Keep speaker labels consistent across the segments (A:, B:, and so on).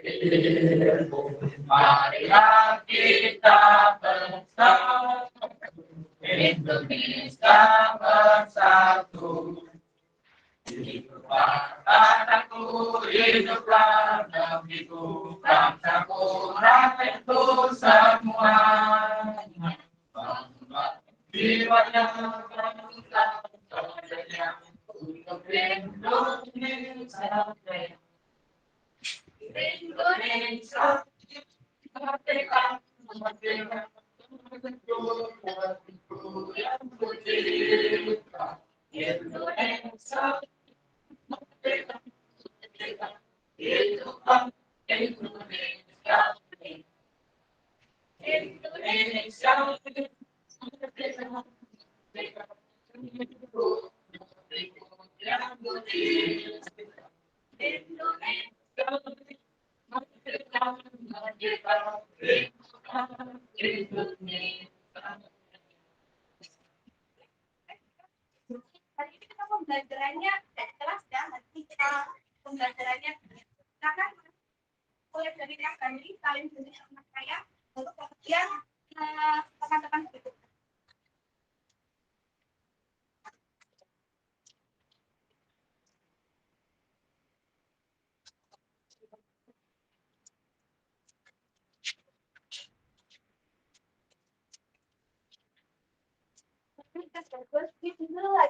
A: Indonesia marilah kita bersama Indonesia bersatu. Hiduplah tanahku, hiduplah negeriku, bangsaku, rakyatku semua. Jiwanya bangsa, semuanya untuk Indonesia. Indonesia, merdeka, merdeka, yang merdeka. Indonesia, merdeka, merdeka, hiduplah Indonesia. Indonesia, merdeka, merdeka, yang merdeka. Indonesia, merdeka, merdeka, Indonesia.
B: Hari ini kita pembelajarannya jelas ya, nanti kita pembelajarannya silakan mulai dari yang tadi saling jenis sama saya untuk kemudian tekan-tekan begitu.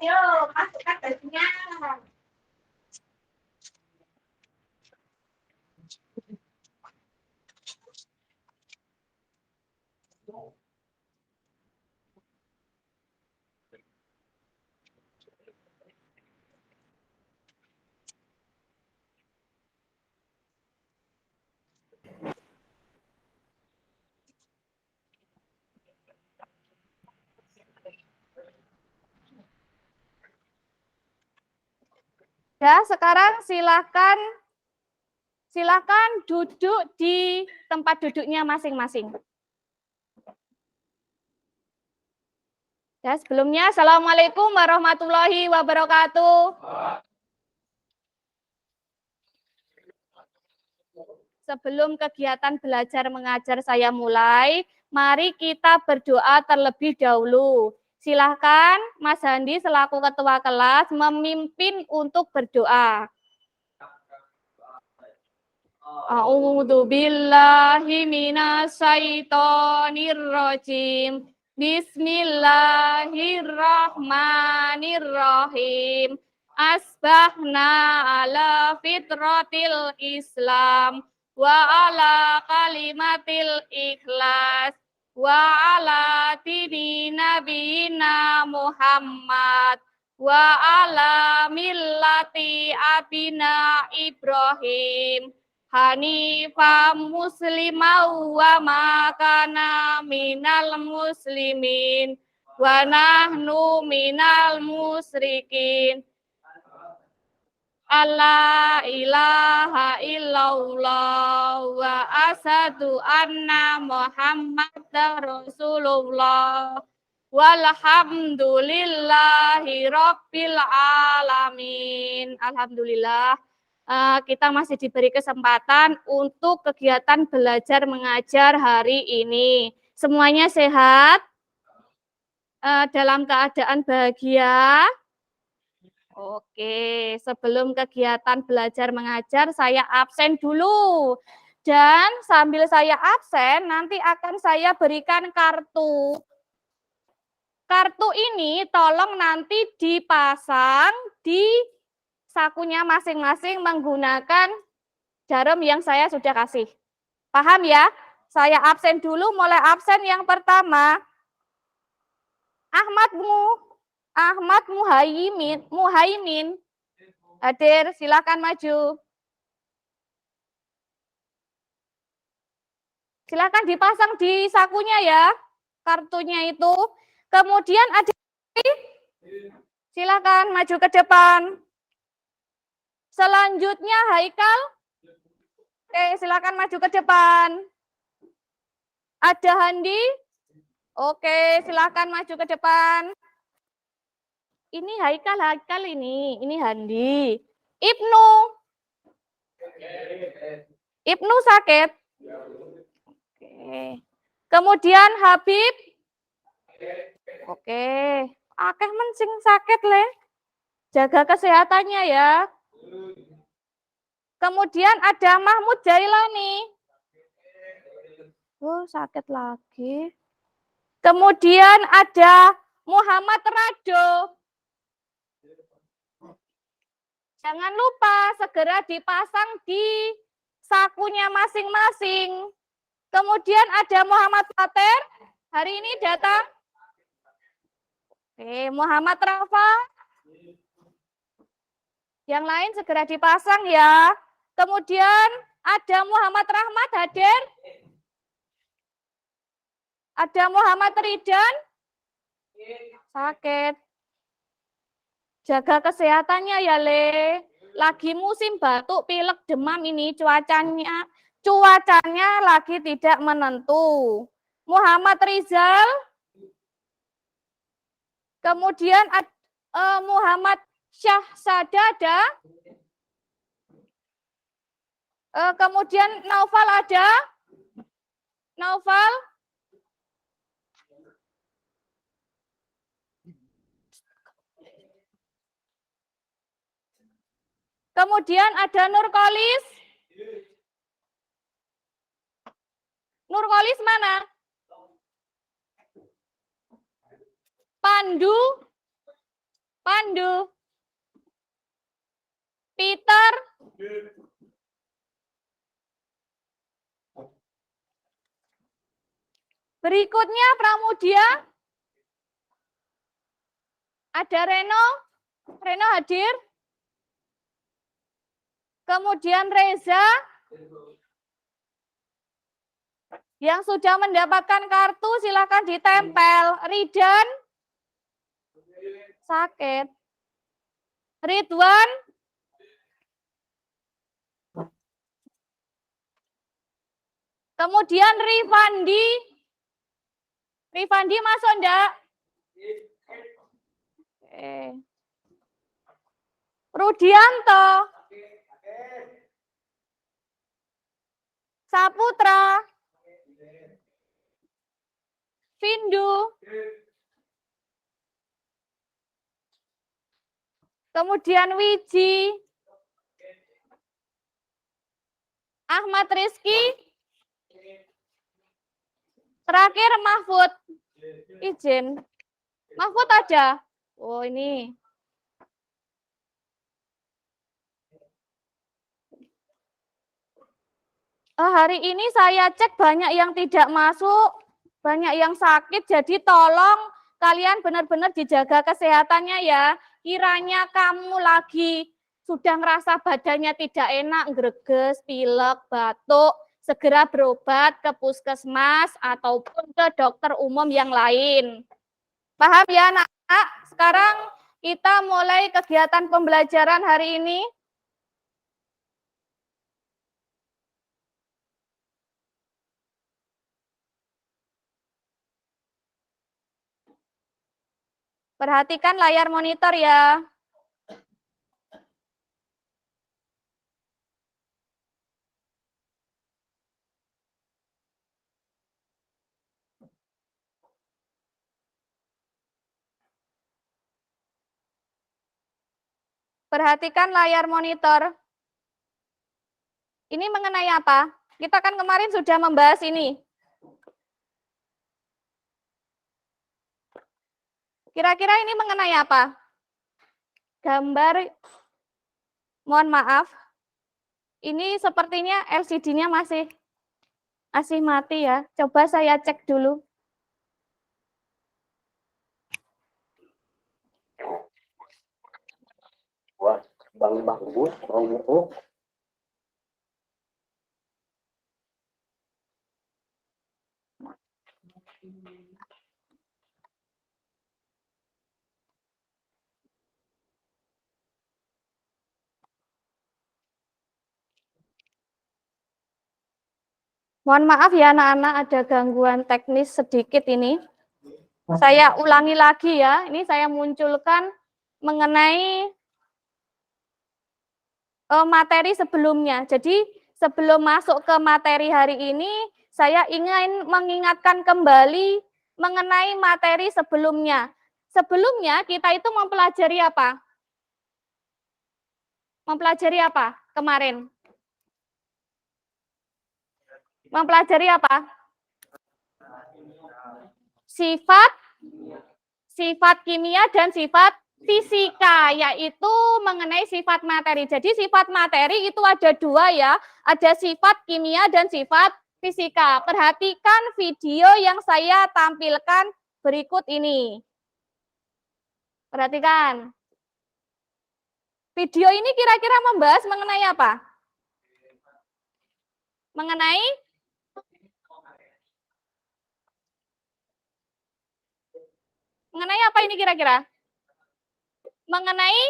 B: Ayo masukkan bajunya.
C: Ya, sekarang silakan duduk di tempat duduknya masing-masing. Ya, sebelumnya Assalamualaikum warahmatullahi wabarakatuh. Sebelum kegiatan belajar mengajar saya mulai, mari kita berdoa terlebih dahulu. Silahkan Mas Handi selaku ketua kelas memimpin untuk berdoa. A'udzu billahi minasyaitonir rajim. Bismillahirrahmanirrahim. Asbahna ala fitratil Islam wa ala kalimatil ikhlas wa ala dini nabiyina Muhammad wa ala millati abina Ibrahim Hanifah muslimau wa makana minal muslimin wa nahnu minal musyrikin. La ilaha illallah wa asyhadu anna Muhammadar Rasulullah walhamdulillahi rabbil alamin. Alhamdulillah. Kita masih diberi kesempatan untuk kegiatan belajar mengajar hari ini. Semuanya sehat? Dalam keadaan bahagia? Oke, sebelum kegiatan belajar mengajar, saya absen dulu. Dan sambil saya absen, nanti akan saya berikan kartu. Kartu ini tolong nanti dipasang di sakunya masing-masing menggunakan jarum yang saya sudah kasih. Paham ya? Saya absen dulu, mulai absen yang pertama. Ahmad Muhaimin. Hadir, silakan maju. Silakan dipasang di sakunya ya, kartunya itu. Kemudian ada, silakan maju ke depan. Selanjutnya Haikal. Oke, silakan maju ke depan. Ada Handi. Oke, silakan maju ke depan. Ini Haikal ini Handi. Ibnu sakit. Oke. Kemudian Habib. Oke. Akeh mencing sakit le. Jaga kesehatannya ya. Kemudian ada Mahmud Jailani. Oh, sakit lagi. Kemudian ada Muhammad Rado. Jangan lupa segera dipasang di sakunya masing-masing. Kemudian ada Muhammad Pater. Hari ini datang. Oke, Muhammad Rafa. Yang lain segera dipasang ya. Kemudian ada Muhammad Rahmat hadir. Ada Muhammad Ridan. Sakit. Jaga kesehatannya ya, Le. Lagi musim batuk, pilek, demam ini cuacanya lagi tidak menentu. Muhammad Rizal. Kemudian Muhammad Syahsadada. Kemudian Naufal ada. Naufal. Kemudian ada Nurkolis. Nurkolis mana? Pandu. Peter. Berikutnya Pramudia. Ada Reno. Reno hadir. Kemudian Reza. Yang sudah mendapatkan kartu silakan ditempel. Ridan. Sakit. Ridwan. Kemudian Rifandi. Rifandi masuk enggak? Oke. Rudianto. Saputra. Vindu. Kemudian Wiji. Ahmad Rizky. Terakhir Mahfud. Izin. Mahfud aja. Oh ini. Hari ini saya cek banyak yang tidak masuk, banyak yang sakit, jadi tolong kalian benar-benar dijaga kesehatannya ya. Kiranya kamu lagi sudah ngerasa badannya tidak enak, greges, pilek, batuk, segera berobat ke puskesmas ataupun ke dokter umum yang lain. Paham ya anak-anak? Sekarang kita mulai kegiatan pembelajaran hari ini. Perhatikan layar monitor ya. Perhatikan layar monitor. Ini mengenai apa? Kita kan kemarin sudah membahas ini. Kira-kira ini mengenai apa? Gambar, mohon maaf, ini sepertinya LCD-nya masih mati ya. Coba saya cek dulu.
D: Bang Mahfud, mau
C: Mohon maaf ya anak-anak, ada gangguan teknis sedikit ini. Saya ulangi lagi ya, ini saya munculkan mengenai materi sebelumnya. Jadi sebelum masuk ke materi hari ini, saya ingin mengingatkan kembali mengenai materi sebelumnya. Sebelumnya kita itu mempelajari apa? Mempelajari apa kemarin? Mempelajari apa? Sifat kimia dan sifat fisika, yaitu mengenai sifat materi. Jadi sifat materi itu ada dua ya, ada sifat kimia dan sifat fisika. Perhatikan video yang saya tampilkan berikut ini. Perhatikan. Video ini kira-kira membahas mengenai apa? Mengenai apa ini kira-kira? Mengenai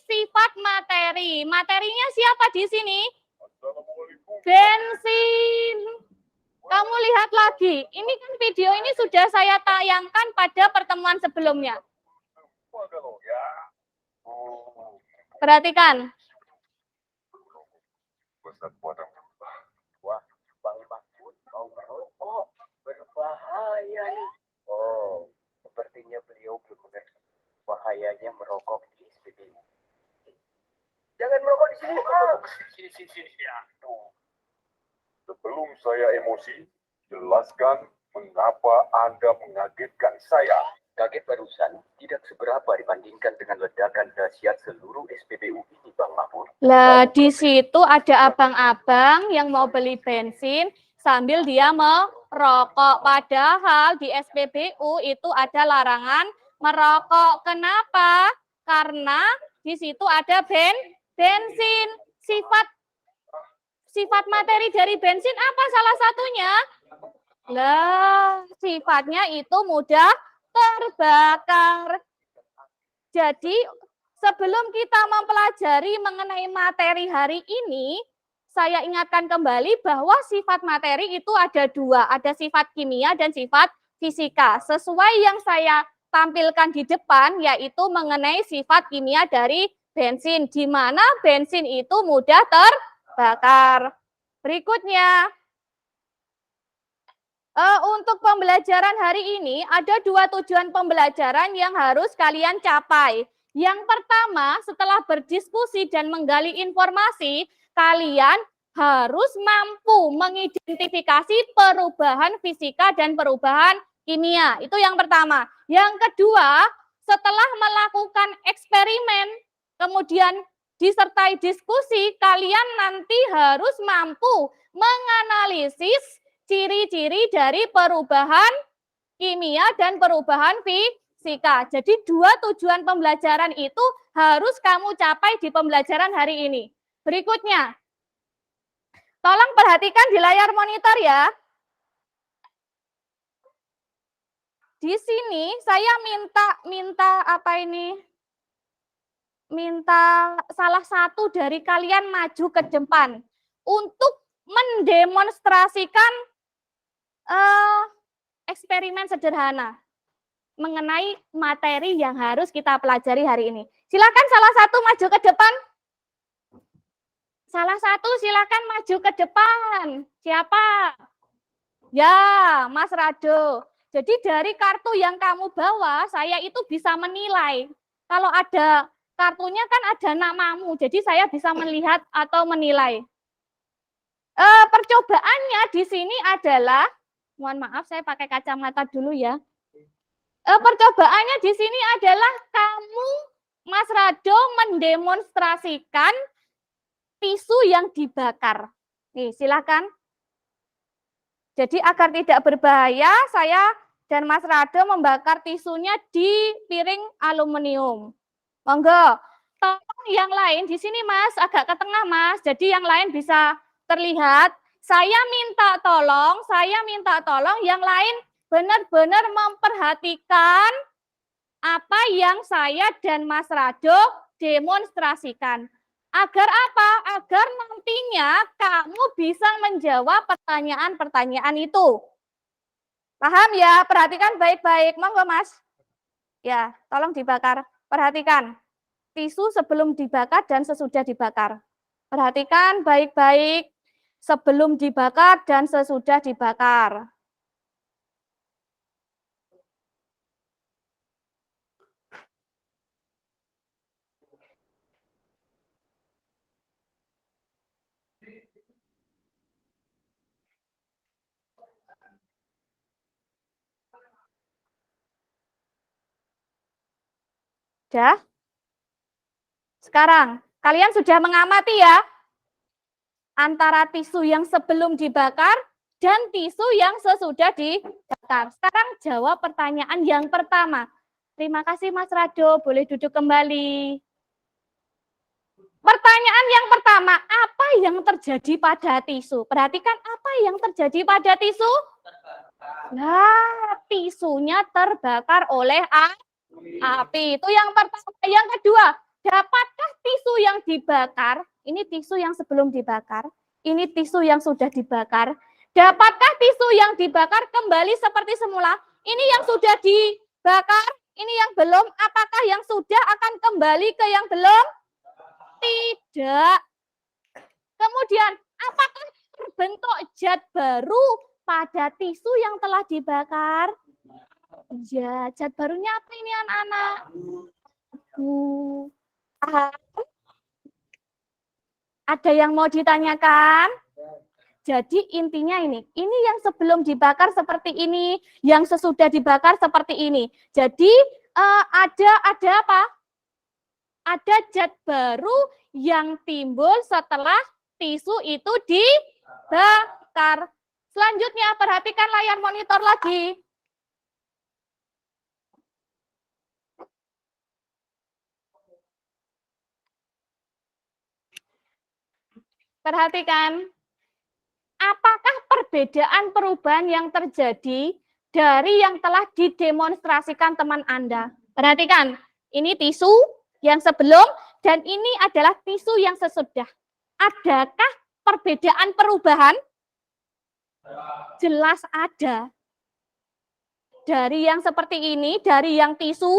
C: sifat materi. Materinya siapa di sini? Bensin. Kamu lihat lagi. Ini kan video ini sudah saya tayangkan pada pertemuan sebelumnya. Perhatikan.
D: Bang Mahfud mau merokok, berbahaya nih. Oh, sepertinya beliau belum mengerti bahayanya merokok di SPBU. Jangan merokok di sini. Sini. Aduh.
E: Sebelum saya emosi, jelaskan mengapa Anda mengagetkan saya.
D: Kaget barusan tidak seberapa dibandingkan dengan ledakan dahsyat seluruh SPBU ini, Bang Mahfud.
C: Lah, di situ ada abang-abang yang mau beli bensin sambil dia merokok. Padahal di SPBU itu ada larangan merokok. Kenapa? Karena di situ ada bensin. Sifat materi dari bensin apa salah satunya? Lah, sifatnya itu mudah terbakar. Jadi, sebelum kita mempelajari mengenai materi hari ini, saya ingatkan kembali bahwa sifat materi itu ada dua, ada sifat kimia dan sifat fisika. Sesuai yang saya tampilkan di depan, yaitu mengenai sifat kimia dari bensin, di mana bensin itu mudah terbakar. Berikutnya, untuk pembelajaran hari ini, ada dua tujuan pembelajaran yang harus kalian capai. Yang pertama, setelah berdiskusi dan menggali informasi, kalian harus mampu mengidentifikasi perubahan fisika dan perubahan kimia. Itu yang pertama. Yang kedua, setelah melakukan eksperimen, kemudian disertai diskusi, kalian nanti harus mampu menganalisis ciri-ciri dari perubahan kimia dan perubahan fisika. Jadi dua tujuan pembelajaran itu harus kamu capai di pembelajaran hari ini. Berikutnya, tolong perhatikan di layar monitor ya. Di sini saya minta salah satu dari kalian maju ke depan untuk mendemonstrasikan eksperimen sederhana mengenai materi yang harus kita pelajari hari ini. Silakan salah satu maju ke depan. Salah satu silakan maju ke depan. Siapa? Ya, Mas Rado. Jadi dari kartu yang kamu bawa, saya itu bisa menilai. Kalau ada kartunya kan ada namamu, jadi saya bisa melihat atau menilai. Percobaannya di sini adalah, mohon maaf saya pakai kacamata dulu ya. Percobaannya di sini adalah kamu, Mas Rado, mendemonstrasikan tisu yang dibakar. Nih, silakan. Jadi agar tidak berbahaya, saya dan Mas Rado membakar tisunya di piring aluminium. Monggo. Tolong yang lain di sini Mas, agak ke tengah Mas. Jadi yang lain bisa terlihat. Saya minta tolong yang lain benar-benar memperhatikan apa yang saya dan Mas Rado demonstrasikan. Agar apa? Agar nantinya kamu bisa menjawab pertanyaan-pertanyaan itu. Paham ya? Perhatikan baik-baik. Monggo Mas. Ya, tolong dibakar. Perhatikan. Tisu sebelum dibakar dan sesudah dibakar. Perhatikan baik-baik sebelum dibakar dan sesudah dibakar. Sudah? Sekarang, kalian sudah mengamati ya? Antara tisu yang sebelum dibakar dan tisu yang sesudah dibakar. Sekarang jawab pertanyaan yang pertama. Terima kasih Mas Rado, boleh duduk kembali. Pertanyaan yang pertama, apa yang terjadi pada tisu? Perhatikan apa yang terjadi pada tisu? Nah, tisunya terbakar oleh api. Itu yang pertama. Yang kedua, dapatkah tisu yang dibakar, ini tisu yang sebelum dibakar, ini tisu yang sudah dibakar, dapatkah tisu yang dibakar kembali seperti semula? Ini yang sudah dibakar, ini yang belum, apakah yang sudah akan kembali ke yang belum? Tidak. Kemudian, apakah terbentuk zat baru pada tisu yang telah dibakar? Ya, zat barunya apa ini anak-anak? Ada yang mau ditanyakan? Jadi intinya ini yang sebelum dibakar seperti ini, yang sesudah dibakar seperti ini. Jadi ada apa? Ada zat baru yang timbul setelah tisu itu dibakar. Selanjutnya perhatikan layar monitor lagi. Perhatikan. Apakah perbedaan perubahan yang terjadi dari yang telah didemonstrasikan teman Anda? Perhatikan, ini tisu yang sebelum dan ini adalah tisu yang sesudah. Adakah perbedaan perubahan? Jelas ada. Dari yang seperti ini, dari yang tisu,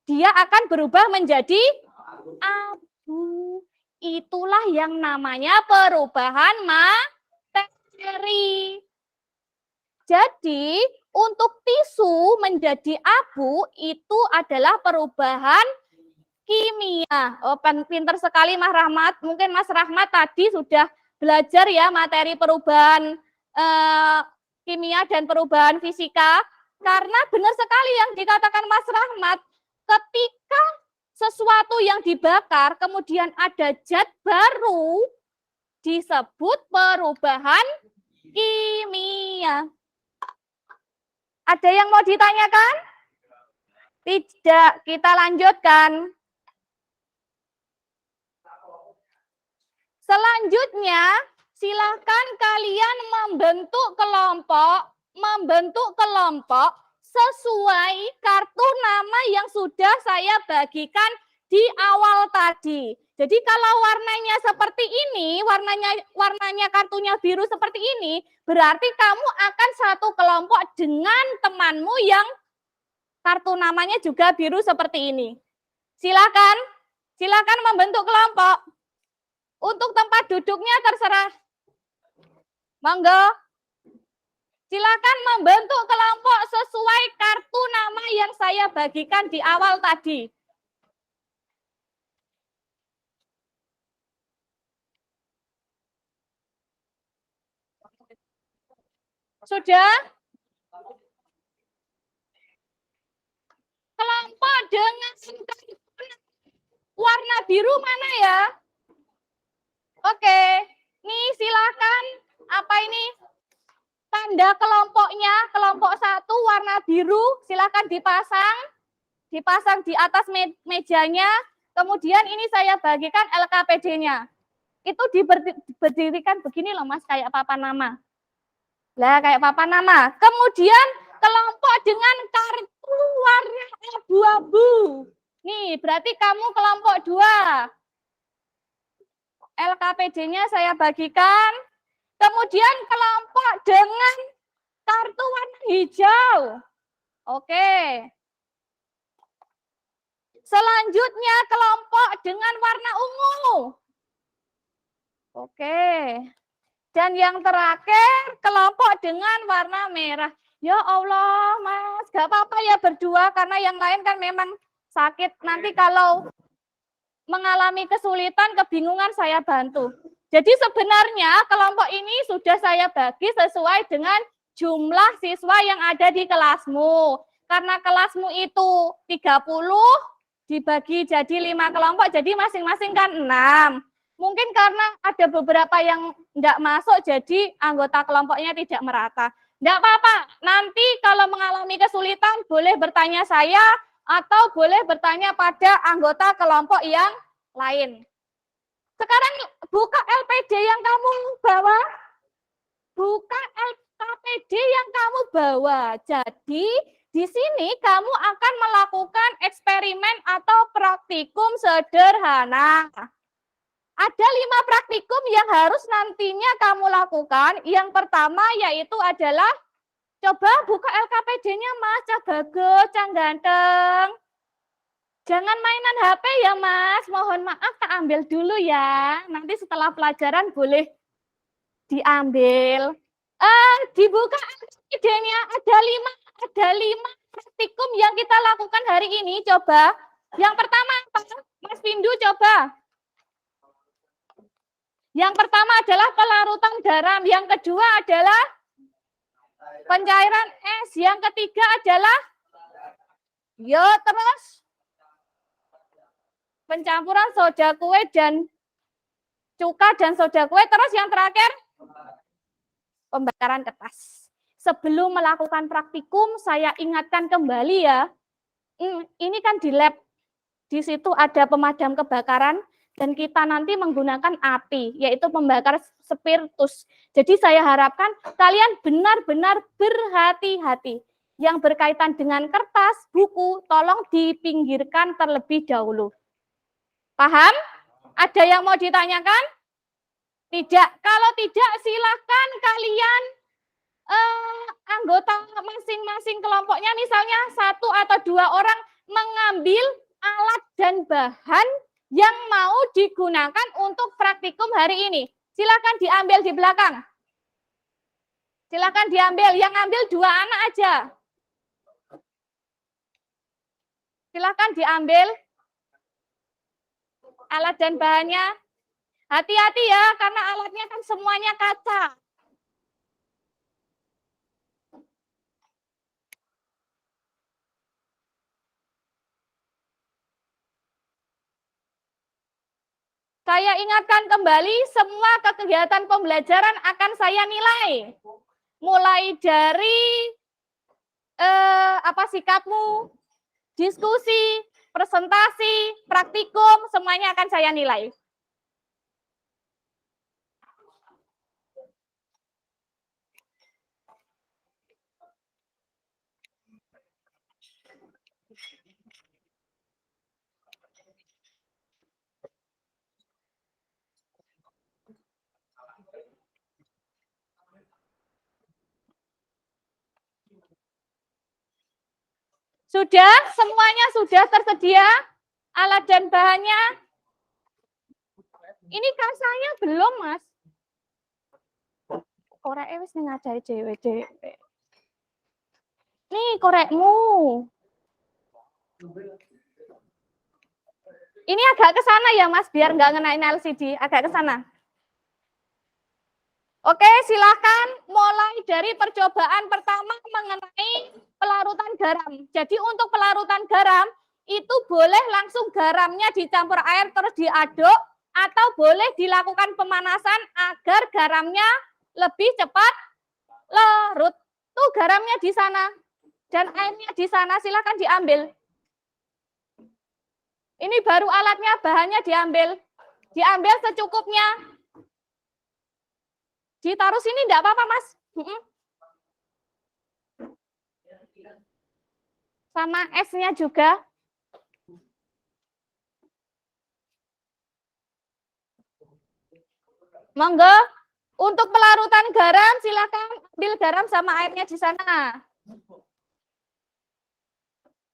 C: dia akan berubah menjadi abu. Itulah yang namanya perubahan materi. Jadi, untuk tisu menjadi abu itu adalah perubahan kimia. Oh, pinter sekali Mas Rahmat. Mungkin Mas Rahmat tadi sudah belajar ya materi perubahan kimia dan perubahan fisika. Karena benar sekali yang dikatakan Mas Rahmat, ketika sesuatu yang dibakar kemudian ada zat baru disebut perubahan kimia. Ada yang mau ditanyakan? Tidak, kita lanjutkan. Selanjutnya, silakan kalian membentuk kelompok sesuai kartu nama yang sudah saya bagikan di awal tadi. Jadi kalau warnanya seperti ini, warnanya kartunya biru seperti ini, berarti kamu akan satu kelompok dengan temanmu yang kartu namanya juga biru seperti ini. Silakan membentuk kelompok. Untuk tempat duduknya terserah. Monggo. Silakan membentuk kelompok sesuai kartu nama yang saya bagikan di awal tadi. Sudah? Kelompok dengan warna biru mana ya? Oke, nih silakan. Apa ini? Tanda kelompoknya, kelompok 1 warna biru, silakan dipasang dipasang di atas mejanya, kemudian ini saya bagikan LKPD-nya. Itu diberdirikan begini loh Mas, kayak papan nama. Lah kayak papan nama. Kemudian kelompok dengan kartu warna abu-abu. Nih, berarti kamu kelompok 2. LKPD-nya saya bagikan. Kemudian kelompok dengan kartu warna hijau. Oke. Selanjutnya kelompok dengan warna ungu. Oke. Dan yang terakhir kelompok dengan warna merah. Ya Allah, Mas, gak apa-apa ya berdua karena yang lain kan memang sakit. Nanti kalau mengalami kesulitan, kebingungan saya bantu. Jadi sebenarnya kelompok ini sudah saya bagi sesuai dengan jumlah siswa yang ada di kelasmu. Karena kelasmu itu 30 dibagi jadi 5 kelompok, jadi masing-masing kan 6. Mungkin karena ada beberapa yang tidak masuk, jadi anggota kelompoknya tidak merata. Tidak apa-apa, nanti kalau mengalami kesulitan boleh bertanya saya atau boleh bertanya pada anggota kelompok yang lain. Sekarang buka LPD yang kamu bawa. Buka LKPD yang kamu bawa. Jadi di sini kamu akan melakukan eksperimen atau praktikum sederhana. Ada 5 praktikum yang harus nantinya kamu lakukan. Yang pertama yaitu adalah, coba buka LKPD-nya Mas, Cah Bagus, Cah Ganteng. Jangan mainan HP ya Mas, mohon maaf tak ambil dulu ya. Nanti setelah pelajaran boleh diambil. Dibuka LKPD-nya, ada 5 praktikum yang kita lakukan hari ini, coba. Yang pertama apa? Mas Pindu coba. Yang pertama adalah pelarutan garam, yang kedua adalah pencairan es, yang ketiga adalah terus pencampuran soda kue dan cuka dan soda kue, terus yang terakhir pembakaran kertas. Sebelum melakukan praktikum, saya ingatkan kembali ya, ini kan di lab, di situ ada pemadam kebakaran, dan kita nanti menggunakan api, yaitu pembakar spiritus. Jadi saya harapkan kalian benar-benar berhati-hati. Yang berkaitan dengan kertas, buku, tolong dipinggirkan terlebih dahulu. Paham? Ada yang mau ditanyakan? Tidak. Kalau tidak, silakan kalian anggota masing-masing kelompoknya, misalnya 1 atau 2 orang mengambil alat dan bahan yang mau digunakan untuk praktikum hari ini. Silakan diambil di belakang. Silakan diambil. Yang ambil 2 anak aja. Silakan diambil alat dan bahannya. Hati-hati ya, karena alatnya kan semuanya kaca. Saya ingatkan kembali, semua kegiatan pembelajaran akan saya nilai. Mulai dari sikapmu, diskusi, presentasi, praktikum, semuanya akan saya nilai. Sudah? Semuanya sudah tersedia? Alat dan bahannya? Ini kasanya belum, Mas. Korek wis ngadahi dhewe-dhewe. Nih korekmu. Ini agak ke sana ya, Mas, biar nggak ngenain LCD. Agak ke sana. Oke, silakan mulai dari percobaan pertama mengenai pelarutan garam. Jadi untuk pelarutan garam, itu boleh langsung garamnya dicampur air terus diaduk, atau boleh dilakukan pemanasan agar garamnya lebih cepat larut. Tuh garamnya di sana dan airnya di sana, silakan diambil. Ini baru alatnya, bahannya diambil. Diambil secukupnya. Ditaruh sini enggak apa-apa, Mas. Sama esnya juga. Monggo. Untuk pelarutan garam, silakan ambil garam sama airnya di sana.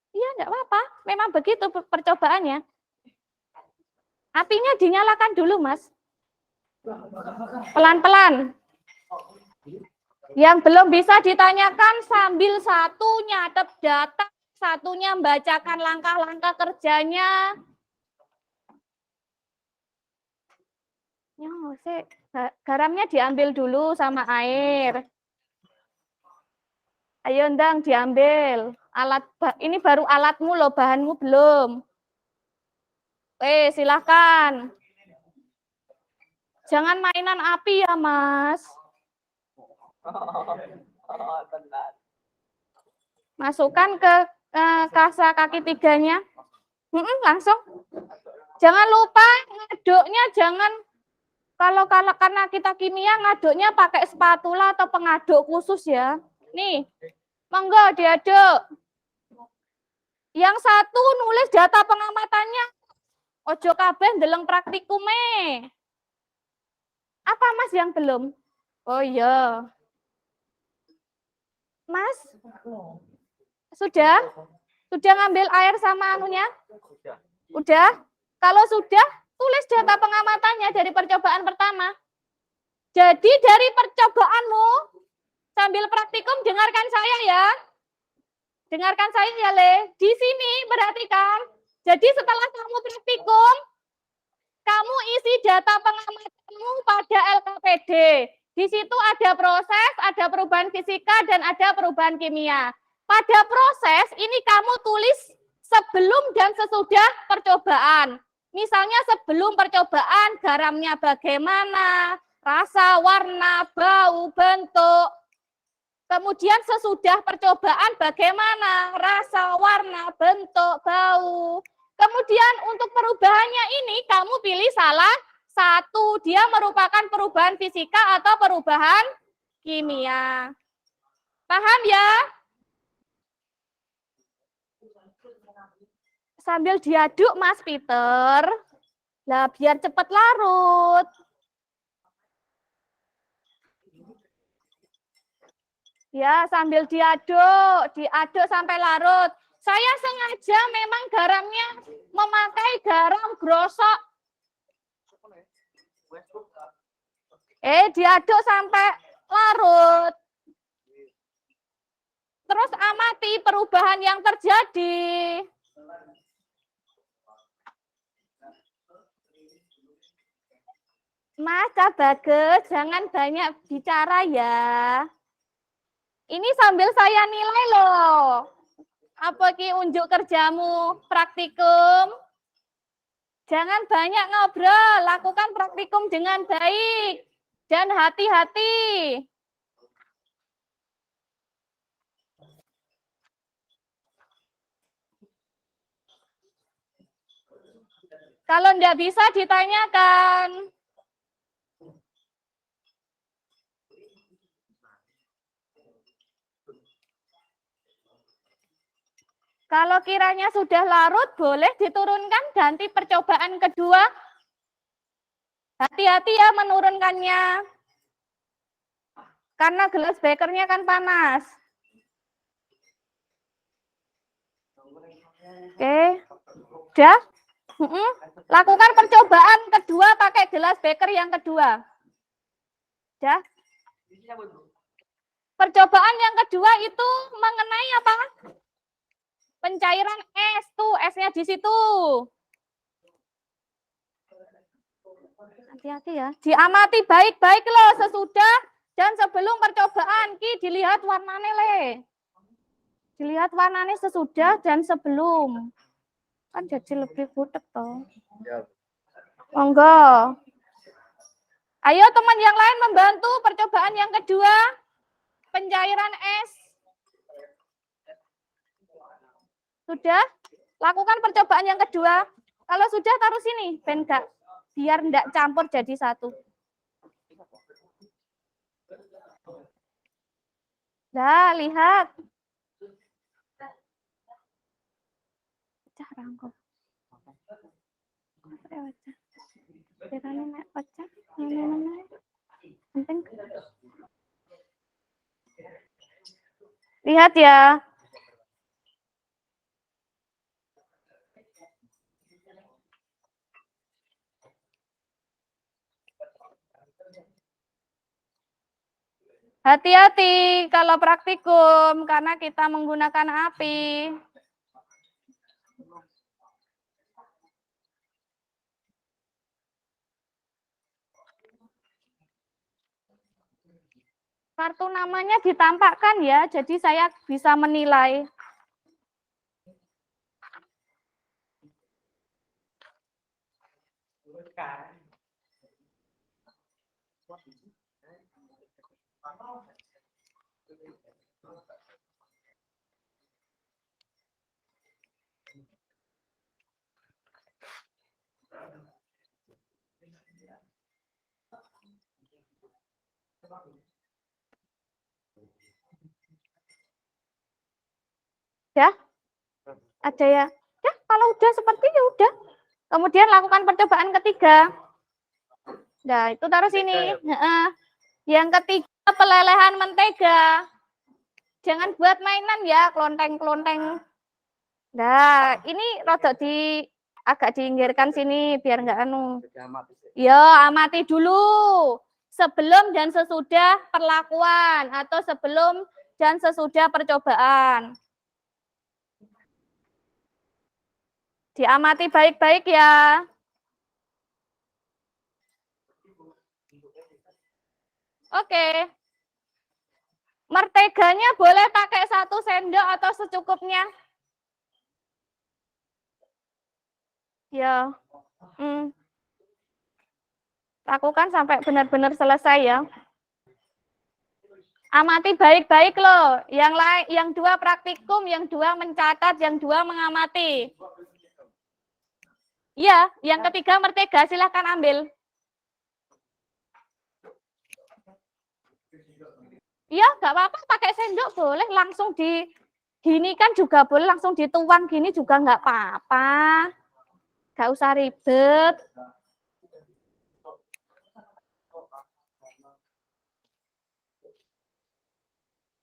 C: Iya, enggak apa-apa. Memang begitu percobaannya. Apinya dinyalakan dulu, Mas. Pelan-pelan. Yang belum bisa ditanyakan sambil satu nyatet data, satunya membacakan langkah-langkah kerjanya. Garamnya diambil dulu sama air. Ayo ndang diambil. Ini baru alatmu loh, bahanmu belum. Silahkan. Jangan mainan api ya, Mas. Masukkan ke kasa kaki tiganya. Langsung. Jangan lupa ngaduknya, jangan kalau karena kita kimia ngaduknya pakai spatula atau pengaduk khusus ya. Nih, monggo diaduk. Yang satu nulis data pengamatannya. Ojo kabeh ndeleng praktikume. Apa Mas yang belum? Oh iya. Mas? Sudah? Sudah ngambil air sama anunya? Udah? Kalau sudah, tulis data pengamatannya dari percobaan pertama. Jadi dari percobaanmu, sambil praktikum dengarkan saya ya. Dengarkan saya ya, Le. Di sini perhatikan. Jadi setelah kamu praktikum, kamu isi data pengamatanmu pada LKPD. Di situ ada proses, ada perubahan fisika, dan ada perubahan kimia. Pada proses, ini kamu tulis sebelum dan sesudah percobaan. Misalnya sebelum percobaan, garamnya bagaimana, rasa, warna, bau, bentuk. Kemudian sesudah percobaan bagaimana, rasa, warna, bentuk, bau. Kemudian untuk perubahannya ini kamu pilih salah satu. Dia merupakan perubahan fisika atau perubahan kimia. Paham ya? Sambil diaduk Mas Peter. Lah biar cepat larut. Ya, sambil diaduk sampai larut. Saya sengaja memang garamnya memakai garam grosok. Diaduk sampai larut. Terus amati perubahan yang terjadi. Mas Bagus, jangan banyak bicara ya. Ini sambil saya nilai loh. Apa ki unjuk kerjamu praktikum? Jangan banyak ngobrol, lakukan praktikum dengan baik dan hati-hati. Kalau enggak bisa ditanyakan. Kalau kiranya sudah larut, boleh diturunkan ganti percobaan kedua. Hati-hati ya menurunkannya. Karena gelas bekernya kan panas. Oke. Udah? Lakukan percobaan kedua pakai gelas beker yang kedua. Udah? Percobaan yang kedua itu mengenai apa? Pencairan es, tuh esnya di situ. Hati-hati ya. Diamati baik-baik loh sesudah dan sebelum percobaan. Ki dilihat warnanya le. Dilihat warnanya sesudah dan sebelum. Kan jadi lebih butek toh. Monggo. Ayo teman yang lain membantu percobaan yang kedua. Pencairan es. Sudah? Lakukan percobaan yang kedua. Kalau sudah taruh sini, biar enggak campur jadi satu. Nah, lihat. Pecah rangkap. Penting. Lihat ya. Hati-hati kalau praktikum karena kita menggunakan api. Kartu namanya ditampakkan ya, jadi saya bisa menilai. Ya, ada ya. Ya, kalau udah seperti ya udah. Kemudian lakukan percobaan ketiga. Nah, itu taruh sini. Yang ketiga, pelelehan mentega. Jangan buat mainan ya, klonteng-klonteng. Nah, ini rodok agak diinggirkan sini biar enggak anu. Ya, amati dulu sebelum dan sesudah perlakuan atau sebelum dan sesudah percobaan. Diamati baik-baik ya. Oke. Merteganya boleh pakai 1 sendok atau secukupnya. Ya. Lakukan sampai benar-benar selesai ya. Amati baik-baik loh. Yang 2 praktikum, yang 2 mencatat, yang 2 mengamati. Iya, yang ketiga Mertega, silahkan ambil. Iya, nggak apa-apa, pakai sendok boleh, langsung gini kan juga boleh, langsung dituang gini juga nggak apa-apa. Nggak usah ribet.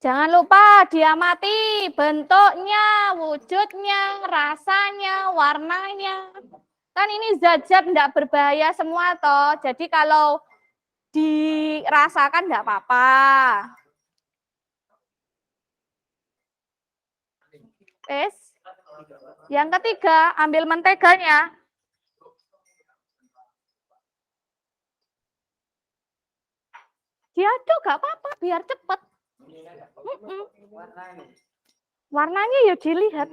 C: Jangan lupa diamati bentuknya, wujudnya, rasanya, warnanya. Kan ini zat-zat enggak berbahaya semua toh. Jadi kalau dirasakan enggak apa-apa. Yang ketiga, ambil menteganya. Diaduk enggak apa-apa, biar cepat. Warnanya ya dilihat.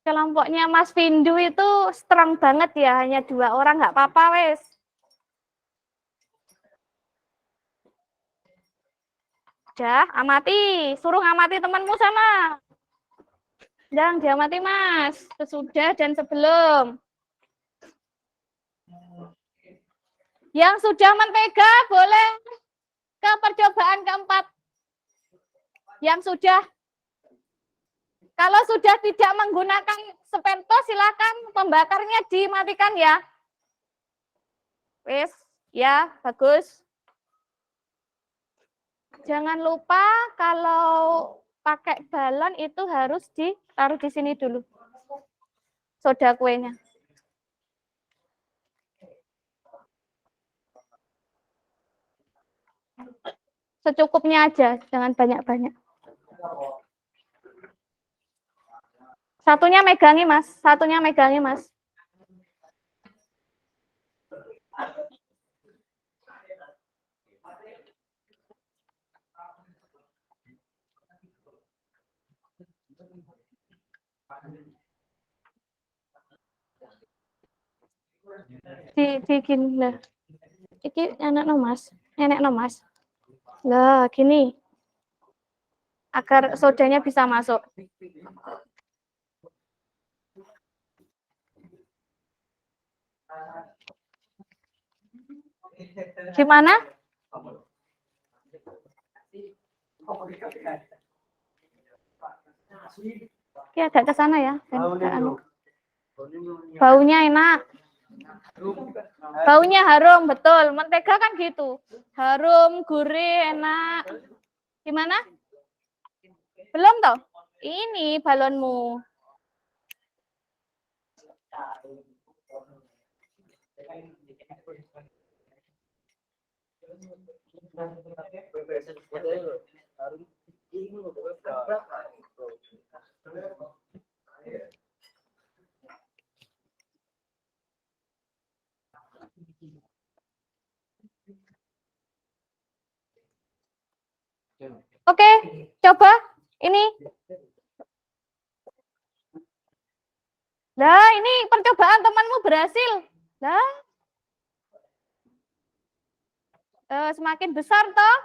C: Kelompoknya Mas Vindu itu strong banget ya, hanya 2 orang nggak apa-apa wes. Udah, amati, suruh amati temanmu sana. Jangan diamati Mas, sesudah dan sebelum. Yang sudah mentega boleh ke percobaan keempat. Yang sudah, kalau sudah tidak menggunakan spento, silakan pembakarnya dimatikan ya. Wes, ya, bagus. Jangan lupa kalau pakai balon itu harus ditaruh di sini dulu. Soda kuenya. Secukupnya aja, jangan banyak-banyak. Satunya megangi, Mas. Satunya megangi, Mas. Di gini lah. Iki enak no Mas. Enak no Mas. Lah, gini. agar sodanya bisa masuk. Gimana? Oke, agak ke sana ya. Baunya enak. Baunya harum, betul. Mentega kan gitu. Harum, gurih, enak. Gimana? Belum toh? Ini balonmu. Oke, coba ini. Nah, ini percobaan temanmu berhasil. Nah, semakin besar toh.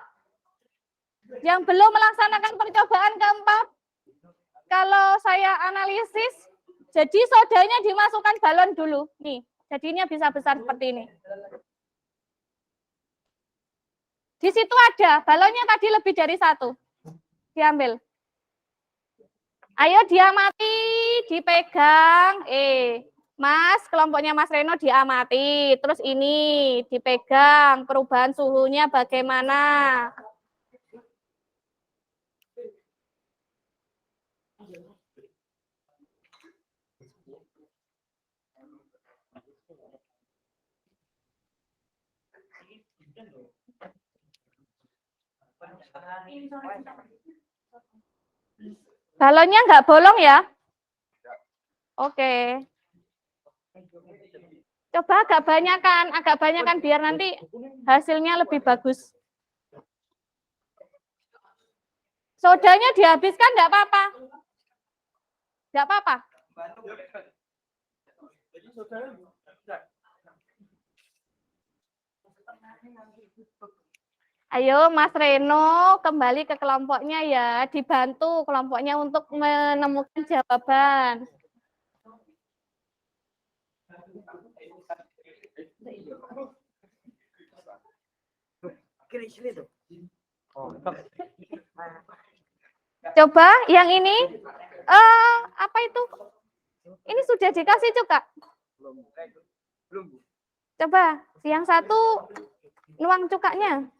C: Yang belum melaksanakan percobaan keempat, kalau saya analisis, jadi sodanya dimasukkan balon dulu. Nih, jadinya bisa besar seperti ini. Di situ ada, balonnya tadi lebih dari 1. Diambil. Ayo diamati, dipegang. Mas, kelompoknya Mas Reno diamati. Terus ini dipegang, perubahan suhunya bagaimana. Balonnya nggak bolong ya? Oke. Coba agak banyakan biar nanti hasilnya lebih bagus. Sodanya dihabiskan nggak apa-apa. Nggak apa-apa. Ayo Mas Reno kembali ke kelompoknya ya, dibantu kelompoknya untuk menemukan jawaban. Coba yang ini, apa itu? Ini sudah dikasih cuka? Coba, yang satu nuang cukanya.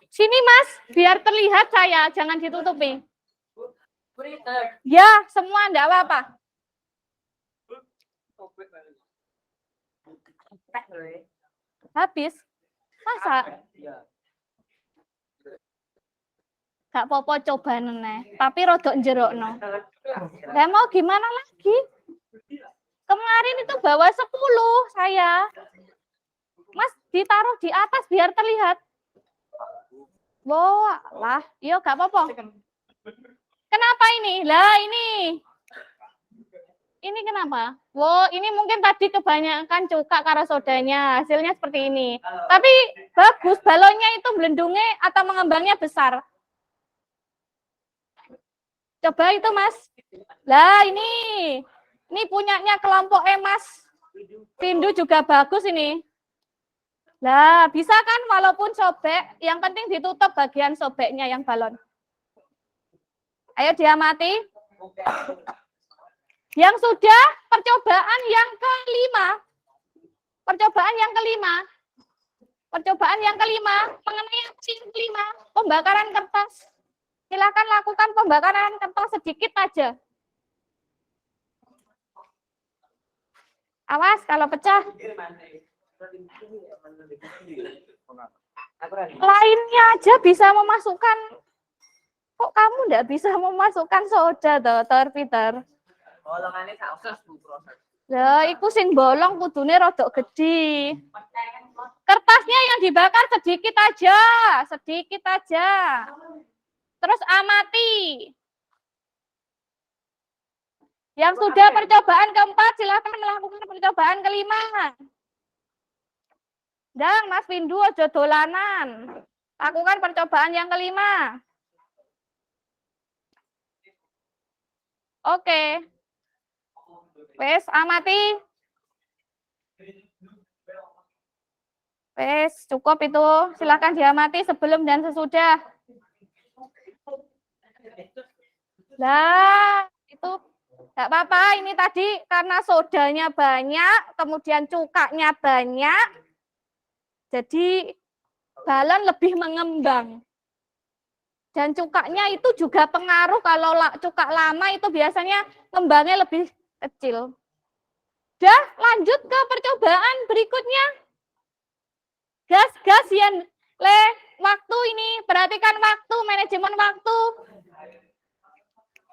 C: Sini Mas, biar terlihat saya, jangan ditutupi. Ya, semua enggak apa-apa. Habis? Masa? Gak apa-apa coba nene, tapi rodok jerokno. Lah mau gimana lagi? Kemarin itu bawa 10 saya. Mas ditaruh di atas biar terlihat. Wah, lah, yuk gak apa-apa. Kenapa ini? Lah ini. Ini kenapa? Wow, ini mungkin tadi kebanyakan cuka karena sodanya. Hasilnya seperti ini. Tapi bagus, balonnya itu belendungnya atau mengembangnya besar. Coba itu Mas. Lah ini punyanya kelompok Mas. Pindu juga bagus ini. Lah bisa kan walaupun sobek, yang penting ditutup bagian sobeknya yang balon. Ayo diamati. Yang sudah percobaan yang kelima. Percobaan yang kelima mengenai yang kelima, pembakaran kertas. Silakan lakukan pembakaran kertas sedikit aja. Awas kalau pecah. Lainnya aja bisa memasukkan. Kok kamu enggak bisa memasukkan soda toh, Peter?
A: Bolongannya saus Bu proses.
C: Lah, iku sing bolong kudune rodok gede. Kertasnya yang dibakar sedikit aja. Terus amati. Yang sudah percobaan keempat, silakan melakukan percobaan kelima. Dan Mas Windu ojo dolanan. Lakukan percobaan yang kelima. Oke. Wes, amati. Wes, cukup itu. Silakan diamati sebelum dan sesudah. Nah, itu enggak apa-apa. Ini tadi karena sodanya banyak, kemudian cukanya banyak, jadi balon lebih mengembang. Dan cukanya itu juga pengaruh, kalau cuka lama itu biasanya ngembangnya lebih kecil. Dah, lanjut ke percobaan berikutnya. Gas yang waktu ini, perhatikan waktu, manajemen waktu.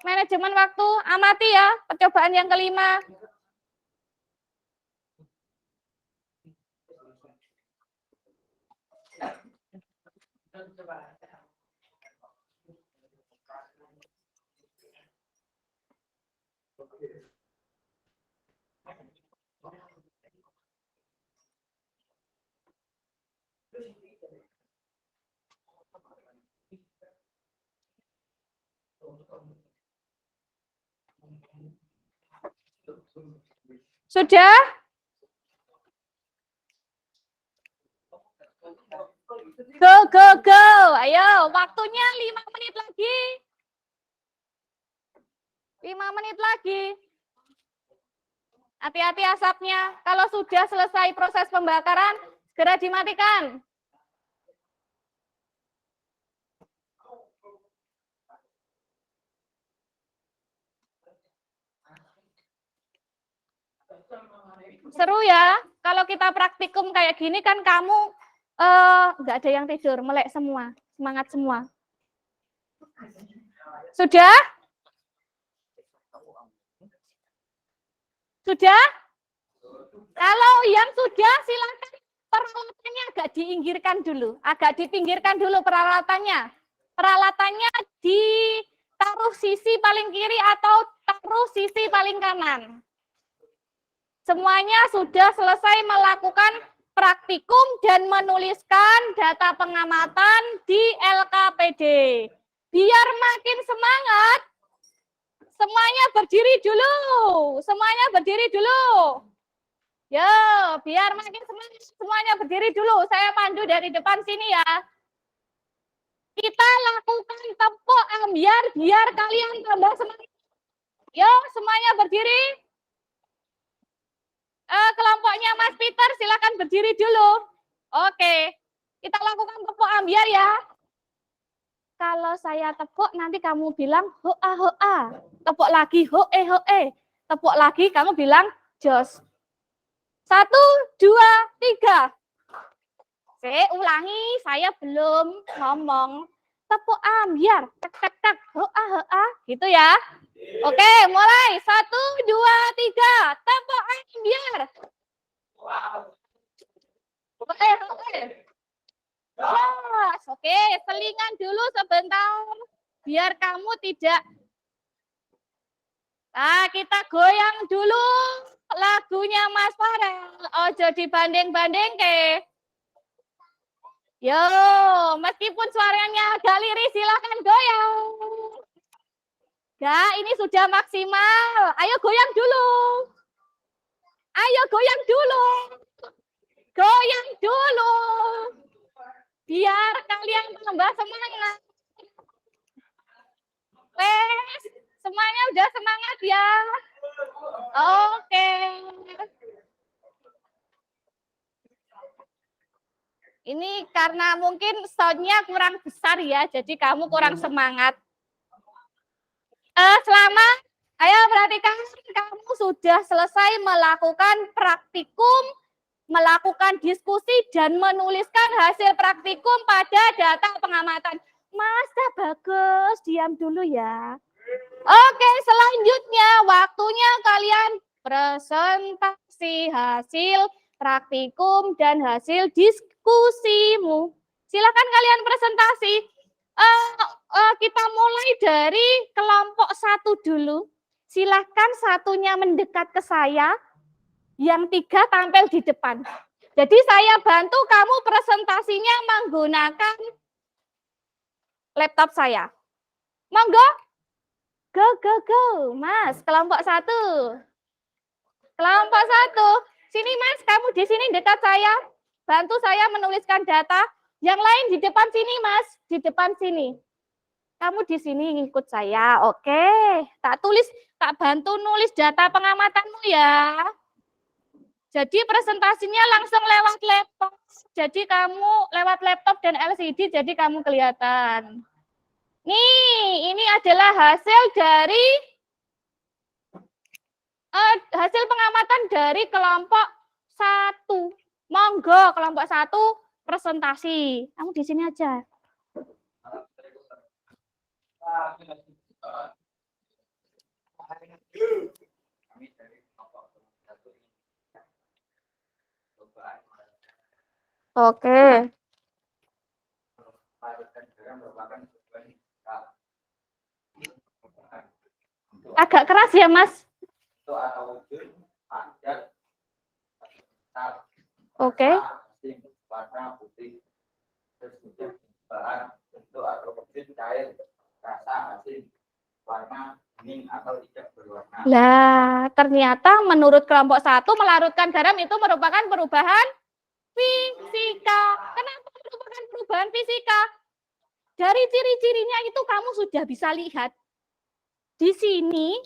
C: Manajemen waktu, amati ya, percobaan yang kelima. Sudah? Go. Ayo, waktunya 5 menit lagi. 5 menit lagi. Hati-hati asapnya. Kalau sudah selesai proses pembakaran, segera dimatikan. Seru ya, kalau kita praktikum kayak gini kan kamu nggak ada yang tidur, melek semua, semangat semua. Sudah? Sudah? Kalau yang sudah silakan peralatannya agak diinggirkan dulu, agak dipinggirkan dulu peralatannya. Peralatannya ditaruh sisi paling kiri atau taruh sisi paling kanan. Semuanya sudah selesai melakukan praktikum dan menuliskan data pengamatan di LKPD. Biar makin semangat, semuanya berdiri dulu. Semuanya berdiri dulu. Yo, biar makin semangat, semuanya berdiri dulu. Saya pandu dari depan sini ya. Kita lakukan tepuk ambyar biar kalian tambah semangat. Yo, semuanya berdiri. Kelompoknya Mas Peter silakan berdiri dulu. Oke, kita lakukan tepuk ambyar ya. Kalau saya tepuk nanti kamu bilang hoa hoa. Tepuk lagi hoe hoe. Tepuk lagi kamu bilang jos. 1, 2, 3. Saya ulangi, saya belum ngomong. Tepuk ambyar, tek tek tek, hoa hoa, gitu ya. Oke, mulai 1, 2, 3. Tepuk ambyar. Oke, selingan dulu sebentar biar kamu tidak. Nah, kita goyang dulu lagunya Mas Farel. Ojo dibanding-banding ke. Yo, meskipun suaranya agak liris, silakan goyang. Ya, ini sudah maksimal. Ayo goyang dulu. Ayo goyang dulu. Goyang dulu. Biar kalian tambah semangat. Wes, semuanya udah semangat ya. Oke. Ini karena mungkin soundnya kurang besar ya, jadi kamu kurang semangat. Ayo perhatikan, kamu sudah selesai melakukan praktikum, melakukan diskusi, dan menuliskan hasil praktikum pada data pengamatan. Masa bagus, diam dulu ya. Oke, selanjutnya waktunya kalian presentasi hasil praktikum dan hasil diskusimu. Silakan kalian presentasi. Kita mulai dari kelompok 1 dulu. Silahkan satunya mendekat ke saya, yang 3 tampil di depan. Jadi saya bantu kamu presentasinya menggunakan laptop saya. Monggo. Go, Mas. Kelompok 1. Kelompok 1. Sini Mas, kamu di sini dekat saya. Bantu saya menuliskan data. Yang lain di depan sini Mas, di depan sini. Kamu di sini ikut saya, oke. Tak bantu nulis data pengamatanmu ya. Jadi presentasinya langsung lewat laptop. Jadi kamu lewat laptop dan LCD, jadi kamu kelihatan. Nih, ini adalah hasil dari hasil pengamatan dari kelompok 1. Monggo, kelompok 1 presentasi. Kamu di sini aja. Oke. Agak keras ya, Mas? Oke. Lah, ternyata menurut kelompok 1 melarutkan garam itu merupakan perubahan fisika. Kenapa merupakan perubahan fisika? Dari ciri-cirinya itu kamu sudah bisa lihat. Di sini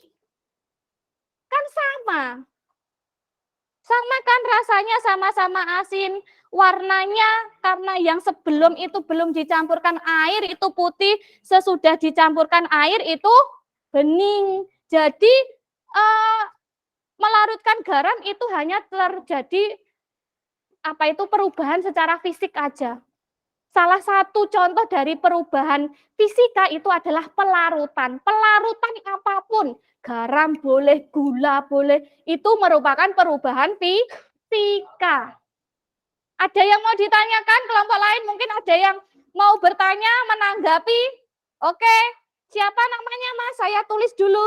C: kan sama. Sama kan rasanya sama-sama asin. Warnanya karena yang sebelum itu belum dicampurkan air itu putih. Sesudah dicampurkan air itu bening. Jadi melarutkan garam itu hanya terjadi perubahan secara fisik aja. Salah satu contoh dari perubahan fisika itu adalah pelarutan. Pelarutan apapun, garam boleh, gula boleh, itu merupakan perubahan fisika. Ada yang mau ditanyakan kelompok lain? Mungkin ada yang mau bertanya, menanggapi? Oke, siapa namanya Mas? Saya tulis dulu.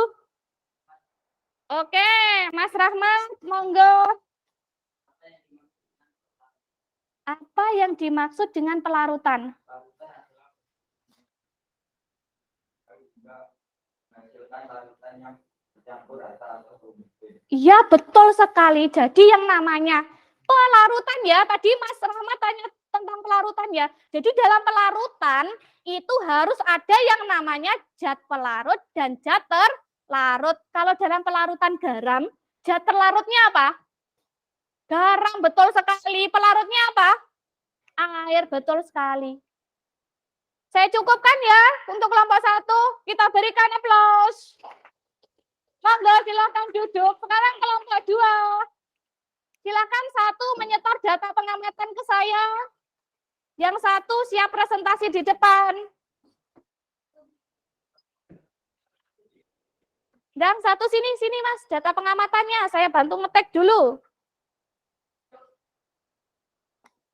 C: Oke, Mas Rahmat, monggo. Apa yang dimaksud dengan pelarutan? Iya, betul sekali. Jadi yang namanya pelarutan ya, tadi Mas Rahmat tanya tentang pelarutan ya. Jadi dalam pelarutan itu harus ada yang namanya zat pelarut dan zat terlarut. Kalau dalam pelarutan garam, zat terlarutnya apa? Garam, betul sekali. Pelarutnya apa? Air, betul sekali. Saya cukupkan ya untuk kelompok 1. Kita berikan aplaus. Monggo, silakan duduk. Sekarang kelompok 2. Silakan 1 menyetor data pengamatan ke saya. Yang 1 siap presentasi di depan. Dan 1 sini Mas, data pengamatannya. Saya bantu ngetek dulu.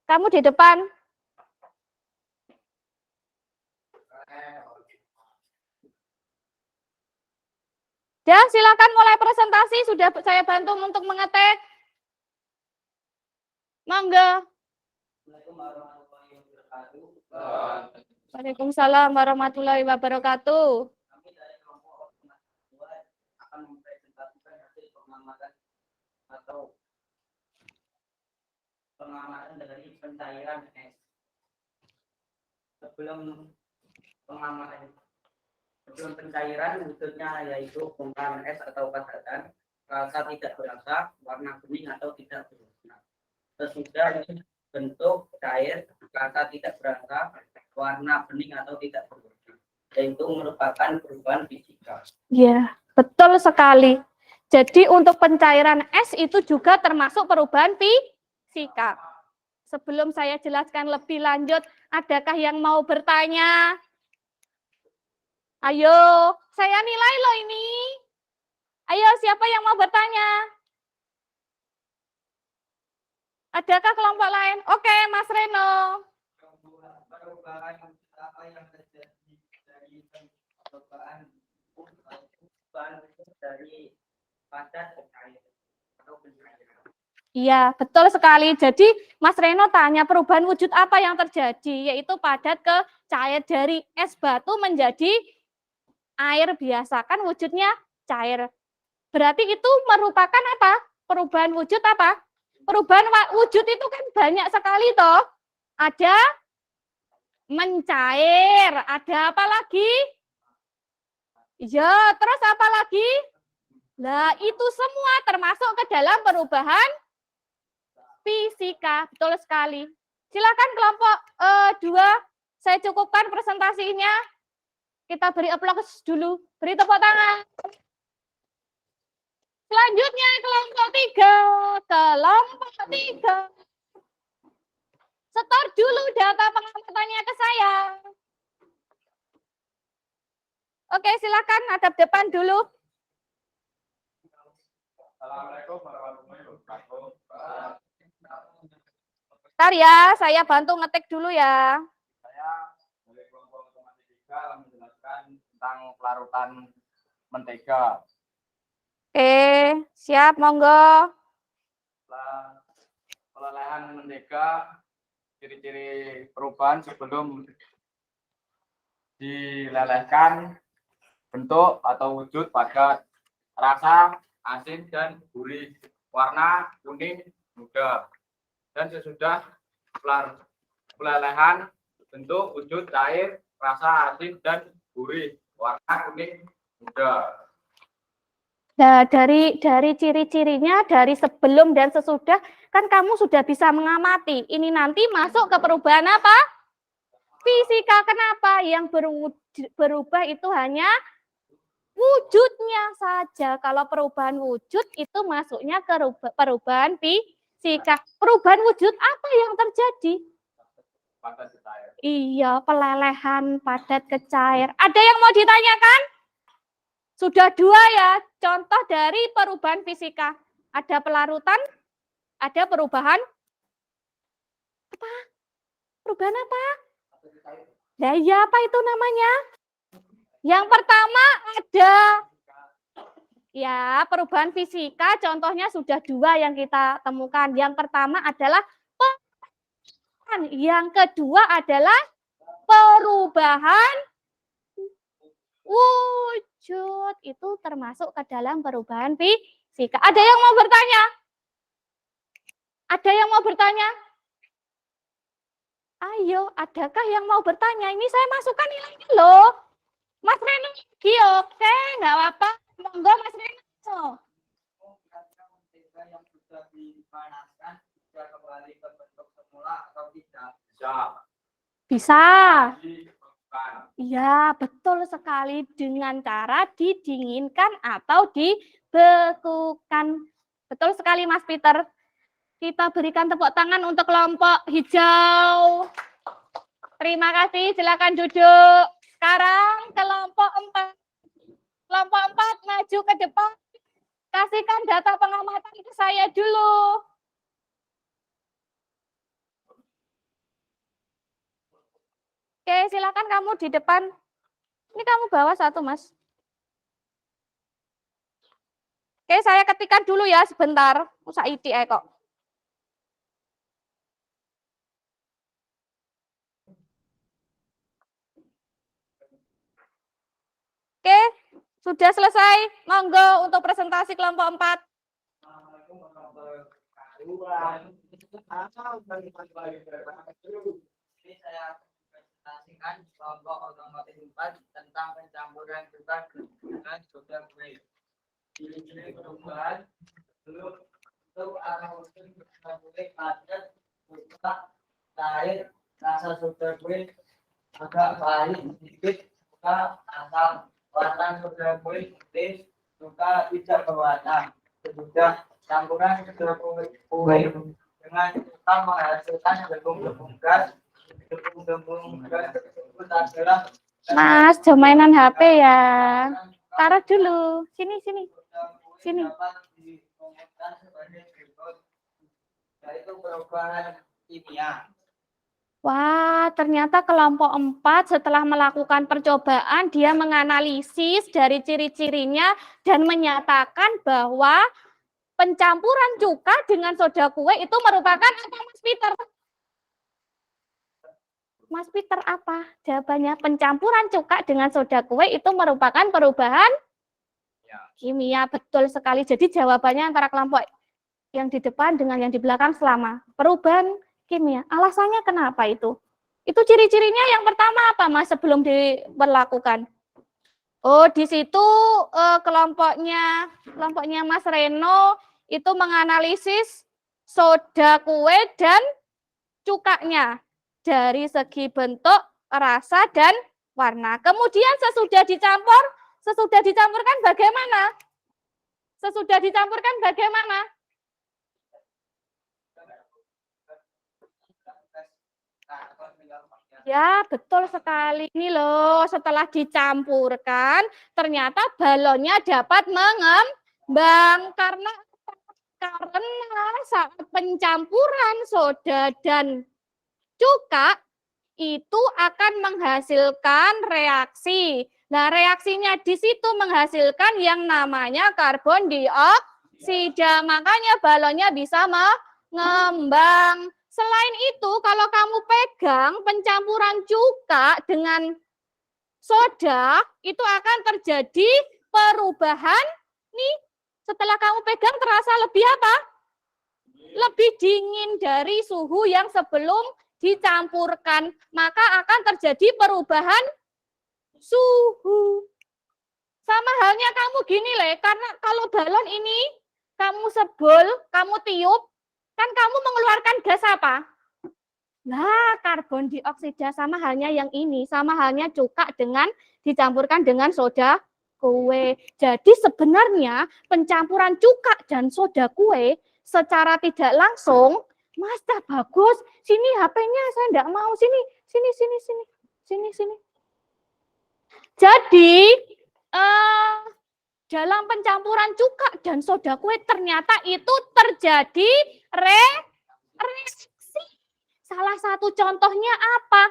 C: Kamu di depan. Ya, silakan mulai presentasi. Sudah saya bantu untuk mengetek. Monggo. Waalaikumsalam warahmatullahi wabarakatuh.
F: Pengamatan dari pencairan es. Sebelum pencairan wujudnya yaitu bongkahan es atau padatan, rasa tidak berasa, warna bening atau tidak berwarna. Sesudah bentuk cair, rasa tidak berasa, warna bening atau tidak berwarna. Yaitu merupakan perubahan fisika.
C: Ya, betul sekali. Jadi untuk pencairan es itu juga termasuk perubahan fisika. Sebelum saya jelaskan lebih lanjut, adakah yang mau bertanya? Ayo, saya nilai loh ini. Ayo, siapa yang mau bertanya? Adakah kelompok lain? Oke, Mas Reno.
F: Perubahan apa yang terjadi dari perubahan perubahan wujud dari padat ke cair atau pencairan.
C: Iya, betul sekali. Jadi Mas Reno tanya perubahan wujud apa yang terjadi, yaitu padat ke cair, dari es batu menjadi air biasa, kan wujudnya cair. Berarti itu merupakan apa? Perubahan wujud apa? Perubahan wujud itu kan banyak sekali toh. Ada mencair, ada apa lagi? Ya, terus apa lagi? Nah, itu semua termasuk ke dalam perubahan fisika. Betul sekali. Silakan kelompok 2, saya cukupkan presentasinya. Kita beri aplaus dulu, beri tepuk tangan. Selanjutnya kelompok 3. Kelompok 3. Setor dulu data pengamatannya ke saya. Oke, silakan hadap depan dulu.
E: Assalamualaikum warahmatullahi wabarakatuh.
C: Bentar ya, saya bantu ngetik dulu ya.
G: Saya dari kelompok matematika menjelaskan tentang pelarutan mentega.
C: Oke, siap, monggo.
G: Setelah pelelehan mentega, ciri-ciri perubahan sebelum dilelehkan, bentuk atau wujud padat, rasa asin dan gurih, warna kuning muda, dan sesudah pelelehan, bentuk wujud cair, rasa asin dan gurih, warna kuning muda.
C: Nah, dari ciri-cirinya, dari sebelum dan sesudah, kan kamu sudah bisa mengamati. Ini nanti masuk ke perubahan apa? Fisika. Kenapa? Yang berubah itu hanya wujudnya saja. Kalau perubahan wujud itu masuknya ke perubahan fisika. Perubahan wujud apa yang terjadi?
G: Padat ke cair.
C: Iya, pelelehan padat ke cair. Ada yang mau ditanyakan? Sudah 2 ya, contoh dari perubahan fisika. Ada pelarutan, ada perubahan apa? Perubahan apa? Nah, ya apa itu namanya? Yang pertama ada ya perubahan fisika, contohnya sudah 2 yang kita temukan. Yang pertama adalah perubahan, yang kedua adalah perubahan wujud. Itu termasuk ke dalam perubahan fisika. Ada yang mau bertanya? Ada yang mau bertanya? Ayo, adakah yang mau bertanya? Ini saya masukkan nilainya loh. Mas Reno lagi, oke, nggak apa-apa. Monggo Mas Reno.
F: Mentega yang sudah dipanaskan bisa kembali ke bentuk semula atau tidak?
C: Bisa.
G: Dibekukan.
C: Ya, betul sekali, dengan cara didinginkan atau dibekukan. Betul sekali Mas Peter. Kita berikan tepuk tangan untuk kelompok hijau. Terima kasih, silakan duduk. Sekarang kelompok 4. Kelompok 4 maju ke depan. Kasihkan data pengamatan ke saya dulu. Oke, silakan kamu di depan. Ini kamu bawa 1, Mas. Oke, saya ketikkan dulu ya sebentar. Usah iti kok. Oke, sudah selesai. Monggo untuk presentasi kelompok 4.
F: Assalamualaikum warahmatullahi wabarakatuh. Ini saya presentasikan kelompok otomotif 4 tentang pencampuran beban dengan sudah baik. Ciri-ciri perubahan belum untuk arah usul boleh padat, suka, cair, rasa sudah baik, agak pahit sedikit, suka, asam. Warna sudah boleh putih, suka tidak berwarna. Sesudah campuran sudah boleh dengan suka menghasilkan gembung-gembung gas. Gembung-gembung gas tersebut adalah
C: Mas, jangan mainan HP ya. Taruh dulu. Sini. Sini.
F: dapat diumumkan sebagai berikut, yaitu perubahan kimia.
C: Wah, ternyata kelompok 4 setelah melakukan percobaan, dia menganalisis dari ciri-cirinya dan menyatakan bahwa pencampuran cuka dengan soda kue itu merupakan apa, Mas Peter? Mas Peter apa? Jawabannya pencampuran cuka dengan soda kue itu merupakan perubahan kimia. Betul sekali. Jadi jawabannya antara kelompok yang di depan dengan yang di belakang selama perubahan kimia. Alasannya kenapa itu? Itu ciri-cirinya yang pertama apa, Mas, sebelum diberlakukan? Oh, di situ kelompoknya Mas Reno itu menganalisis soda kue dan cukanya dari segi bentuk, rasa, dan warna. Kemudian sesudah dicampurkan bagaimana? Sesudah dicampurkan bagaimana? Ya, betul sekali. Ini loh, setelah dicampurkan, ternyata balonnya dapat mengembang. Karena saat pencampuran soda dan cuka, itu akan menghasilkan reaksi. Nah, reaksinya di situ menghasilkan yang namanya karbon dioksida. Makanya balonnya bisa mengembang. Selain itu, kalau kamu pegang pencampuran cuka dengan soda, itu akan terjadi perubahan. Nih, setelah kamu pegang terasa lebih apa? Lebih dingin dari suhu yang sebelum dicampurkan. Maka akan terjadi perubahan suhu. Sama halnya kamu gini Le, karena kalau balon ini kamu sebul, kamu tiup, kan kamu mengeluarkan gas apa? Nah, karbon dioksida. Sama halnya yang ini, sama halnya cuka dengan dicampurkan dengan soda kue. Jadi sebenarnya pencampuran cuka dan soda kue secara tidak langsung, Mas, bagus. Sini HP-nya saya enggak mau. Sini. Jadi dalam pencampuran cuka dan soda kue ternyata itu terjadi reaksi. Salah satu contohnya apa?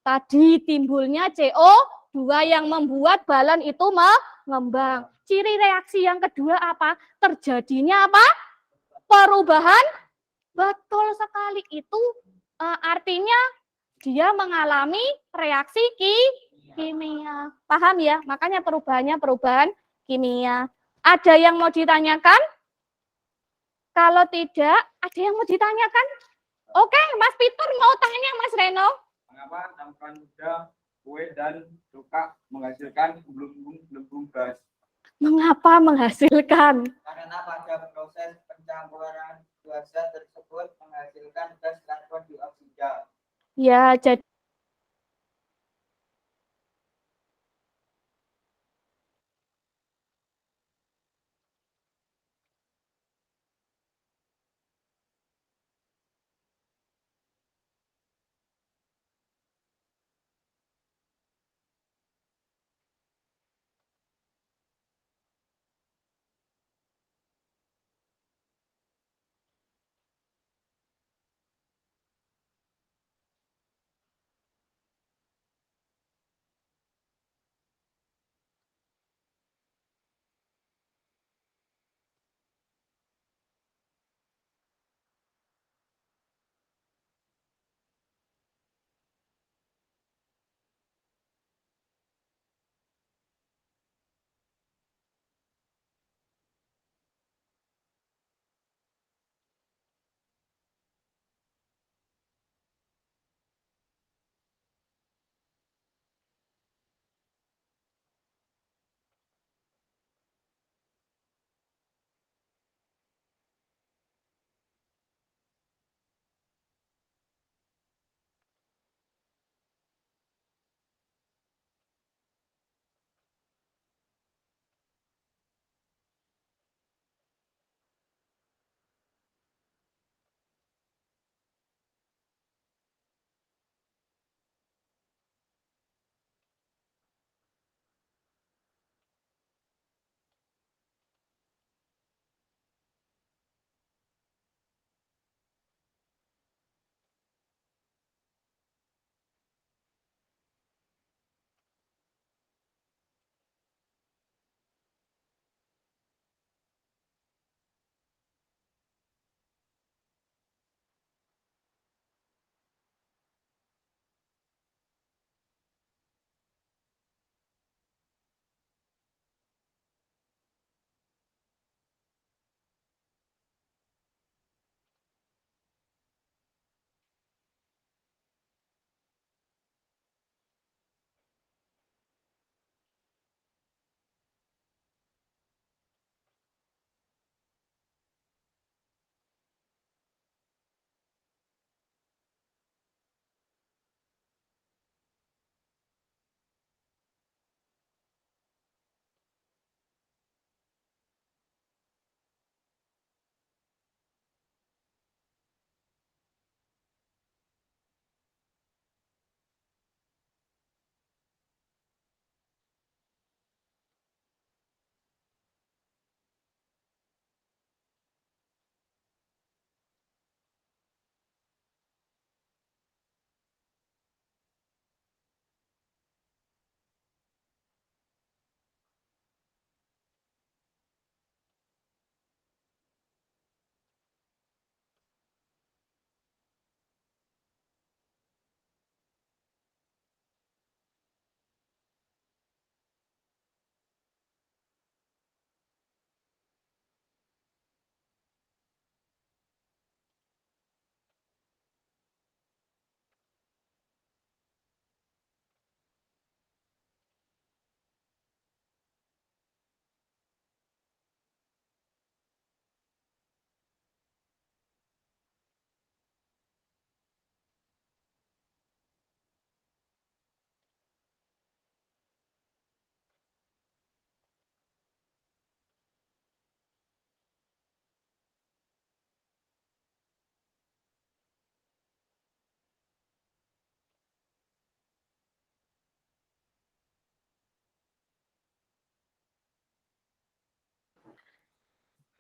C: Tadi timbulnya CO2 yang membuat balon itu mengembang. Ciri reaksi yang kedua apa? Terjadinya apa? Perubahan. Betul sekali. Itu artinya dia mengalami reaksi kimia. Paham ya? Makanya perubahannya perubahan kimia. Ada yang mau ditanyakan? Kalau tidak, ada yang mau ditanyakan? Oke, Mas Peter mau tanya Mas Reno.
E: Mengapa campuran soda, kue, dan cuka menghasilkan gelembung gas?
C: Mengapa menghasilkan?
F: Karena pada proses pencampuran dua zat tersebut menghasilkan gas karbon dioksida.
C: Ya, jadi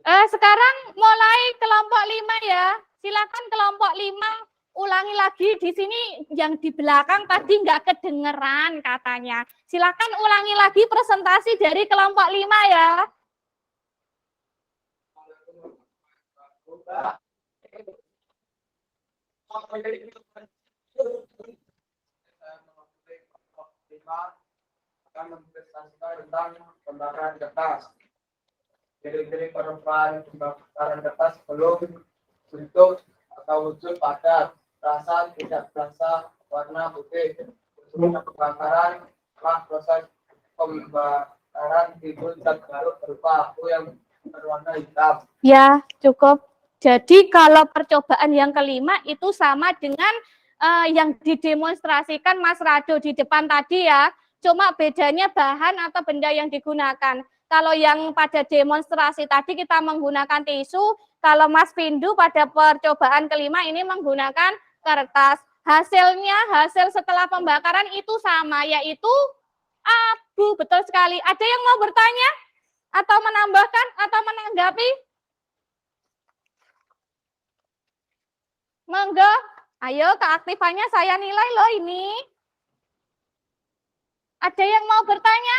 C: Sekarang mulai kelompok 5 ya. Silakan kelompok 5 ulangi lagi di sini yang di belakang tadi nggak kedengeran katanya. Silakan ulangi lagi presentasi dari kelompok 5 ya.
E: Akan mempresentasikan tentang pembakaran kertas. Ciri-ciri pembakaran kertas belum bentuk atau wujud padat, rasa tidak berasa, warna putih. Pembakaran setelah proses pembakaran timbul zat baru berupa abu yang berwarna hitam.
C: Ya, cukup. Jadi kalau percobaan yang kelima itu sama dengan yang didemonstrasikan Mas Rado di depan tadi ya. Cuma bedanya bahan atau benda yang digunakan. Kalau yang pada demonstrasi tadi kita menggunakan tisu, kalau Mas Pindu pada percobaan kelima ini menggunakan kertas. Hasil setelah pembakaran itu sama, yaitu abu. Betul sekali. Ada yang mau bertanya? Atau menambahkan? Atau menanggapi? Monggo. Ayo, keaktifannya saya nilai loh ini. Ada yang mau bertanya?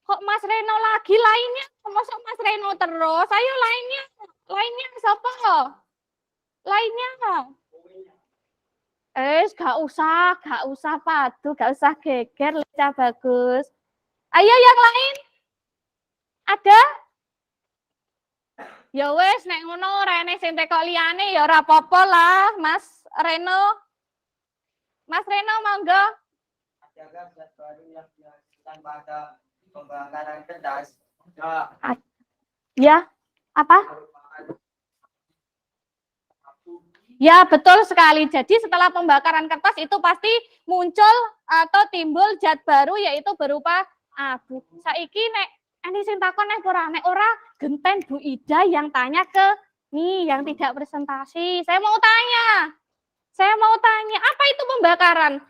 C: Kok Mas Reno lagi lainnya? Masa Mas Reno terus? Ayo lainnya siapa? Lainnya? Gak usah padu, gak usah geger, Lica bagus. Ayo yang lain. Ada? Ya wes nek ngono rene sing tekok liyane ya ora apa-apa lah, Mas Reno. Mas Reno monggo.
F: Adakah zat baru yang dihasilkan pada pembakaran kertas?
C: Ya, apa? Ya, betul sekali. Jadi setelah pembakaran kertas itu pasti muncul atau timbul zat baru yaitu berupa abu. Saiki nek ini sing takon nek ora genten Bu Ida yang tanya ke nih yang tidak presentasi. Saya mau tanya, apa itu pembakaran?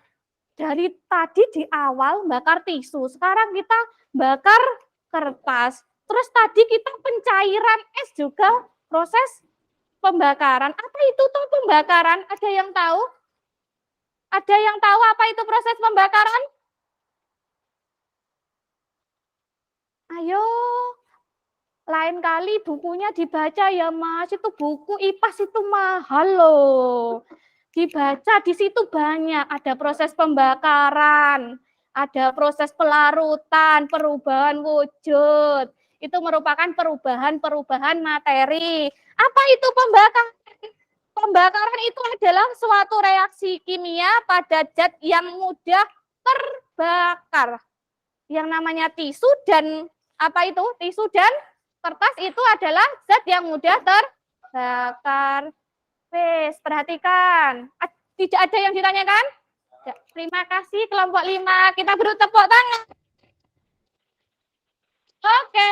C: Dari tadi di awal bakar tisu, sekarang kita bakar kertas. Terus tadi kita pencairan es juga proses pembakaran. Apa itu tuh pembakaran? Ada yang tahu? Ada yang tahu apa itu proses pembakaran? Ayo, lain kali bukunya dibaca ya Mas. Itu buku IPAS itu mahal loh. Dibaca di situ banyak. Ada proses pembakaran, ada proses pelarutan, perubahan wujud. Itu merupakan perubahan materi. Apa itu pembakaran? Pembakaran itu adalah suatu reaksi kimia pada zat yang mudah terbakar. Yang namanya tisu dan apa itu? Tisu dan kertas itu adalah zat yang mudah terbakar. Wes, perhatikan. Tidak ada yang ditanyakan? Ya, terima kasih kelompok 5. Kita beri tepuk tangan. Oke.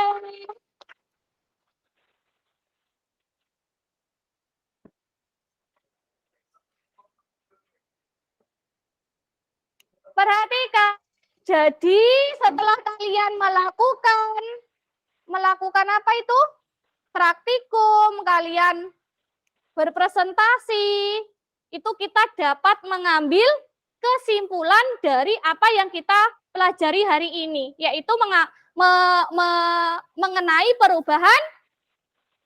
C: Perhatikan. Jadi setelah kalian melakukan apa itu? Praktikum, kalian berpresentasi, itu kita dapat mengambil kesimpulan dari apa yang kita pelajari hari ini, yaitu mengenai perubahan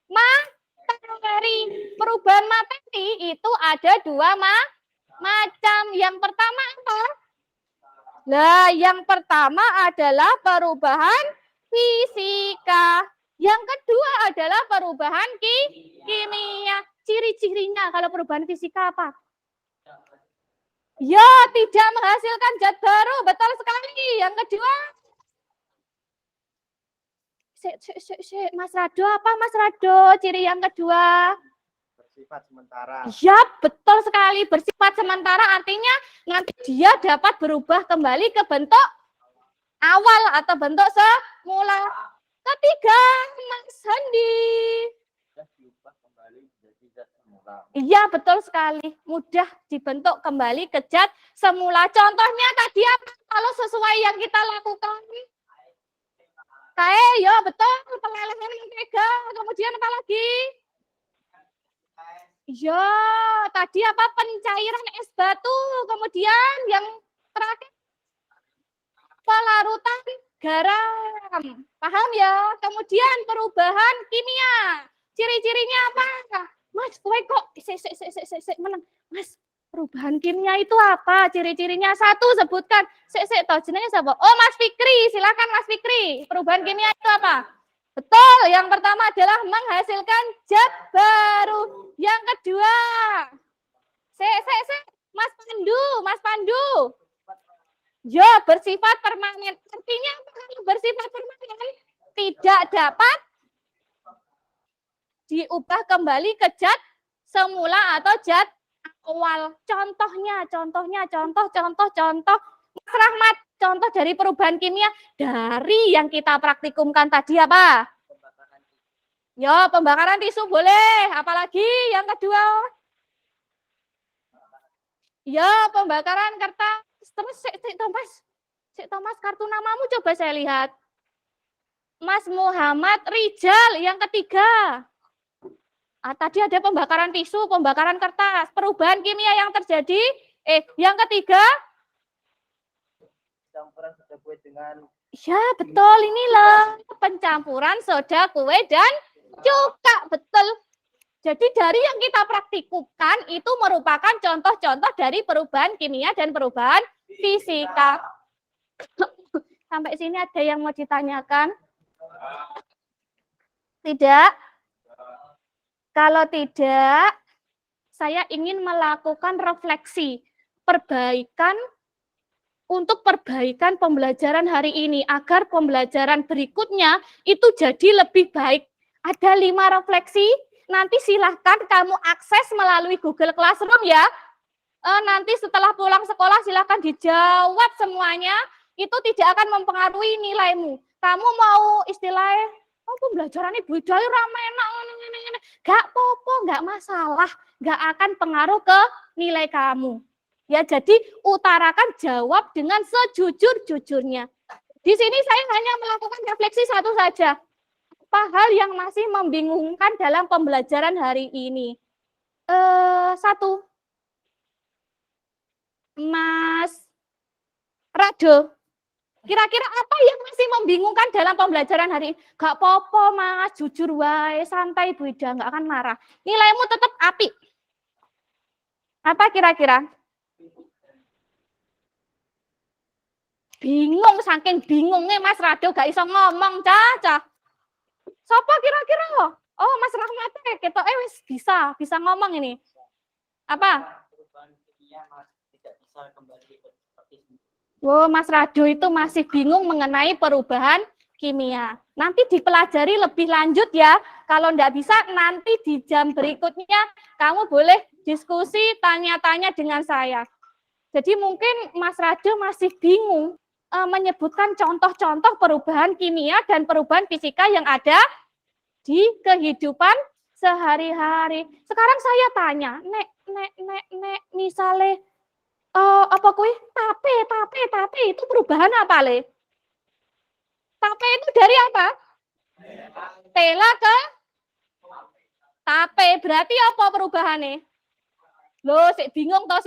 C: materi. Perubahan materi itu ada dua macam. Yang pertama apa? Nah, yang pertama adalah perubahan fisika. Yang kedua adalah perubahan kimia. Ciri-cirinya kalau perubahan fisika apa? Ya, tidak menghasilkan zat baru. Betul sekali. Yang kedua, Mas Rado, apa Mas Rado? Ciri yang kedua?
D: Bersifat sementara.
C: Ya, betul sekali. Bersifat sementara artinya nanti dia dapat berubah kembali ke bentuk awal atau bentuk semula. Ketiga, Mas Handi. Iya, betul sekali. Mudah dibentuk kembali ke zat semula. Contohnya tadi apa? Kalau sesuai yang kita lakukan. Kae, yo betul, pelelehan mentega. Kemudian apa lagi? Yo, tadi apa pencairan es batu. Kemudian yang terakhir pelarutan garam. Paham ya? Kemudian perubahan kimia. Ciri-cirinya apa? Mas, kowe kok menang. Mas, perubahan kimia itu apa? Ciri-cirinya satu sebutkan. Toh jenenge sapa? Oh, Mas Fikri, silakan Mas Fikri. Perubahan kimia itu apa? Betul, yang pertama adalah menghasilkan zat baru. Yang kedua, Mas Pandu. Ya, bersifat permanen. Artinya apa kalau bersifat permanen? Tidak dapat diubah kembali ke zat semula atau zat awal. Contoh. Mas Rahmat, contoh dari perubahan kimia dari yang kita praktikumkan tadi apa? Ya, pembakaran tisu boleh. Apalagi yang kedua? Ya, pembakaran kertas. Terus, Thomas, kartu namamu coba saya lihat. Mas Muhammad Rijal, yang ketiga. Tadi ada pembakaran tisu, pembakaran kertas. Perubahan kimia yang terjadi. Yang ketiga.
A: Campuran soda kue dengan.
C: Ya, betul. Inilah pencampuran soda kue dan cuka. Betul. Jadi dari yang kita praktikumkan itu merupakan contoh-contoh dari perubahan kimia dan perubahan fisika. Sampai sini ada yang mau ditanyakan? Tidak? Kalau tidak, saya ingin melakukan refleksi, untuk perbaikan pembelajaran hari ini, agar pembelajaran berikutnya itu jadi lebih baik. Ada 5 refleksi, nanti silahkan kamu akses melalui Google Classroom ya. Nanti setelah pulang sekolah silahkan dijawab semuanya, itu tidak akan mempengaruhi nilaimu. Kamu mau istilahnya, pembelajaran ini budaya ramai enak, gak apa-apa, gak masalah, gak akan pengaruh ke nilai kamu. Ya, jadi utarakan, jawab dengan sejujur-jujurnya. Di sini saya hanya melakukan refleksi satu saja. Apa hal yang masih membingungkan dalam pembelajaran hari ini? Satu. Mas Rado, kira-kira apa yang masih membingungkan dalam pembelajaran hari ini? Gak apa-apa, Mas, jujur wae, santai Bu Ida, gak akan marah. Nilaimu tetap apik. Apa kira-kira? Bingung, saking bingungnya Mas Rado gak iso ngomong, Caca. Siapa kira-kira? Oh, Mas Rahmat, kita wis bisa ngomong ini. Apa? Oh, Mas Rado itu masih bingung mengenai perubahan kimia. Nanti dipelajari lebih lanjut ya. Kalau enggak bisa, nanti di jam berikutnya kamu boleh diskusi, tanya-tanya dengan saya. Jadi mungkin Mas Rado masih bingung menyebutkan contoh-contoh perubahan kimia dan perubahan fisika yang ada di kehidupan sehari-hari. Sekarang saya tanya, Nek, misalnya apa kuwi? Tape itu perubahan apa, Le? Tape itu dari apa? Tela ke tape. Berarti apa perubahannya? Loh, sik bingung toh.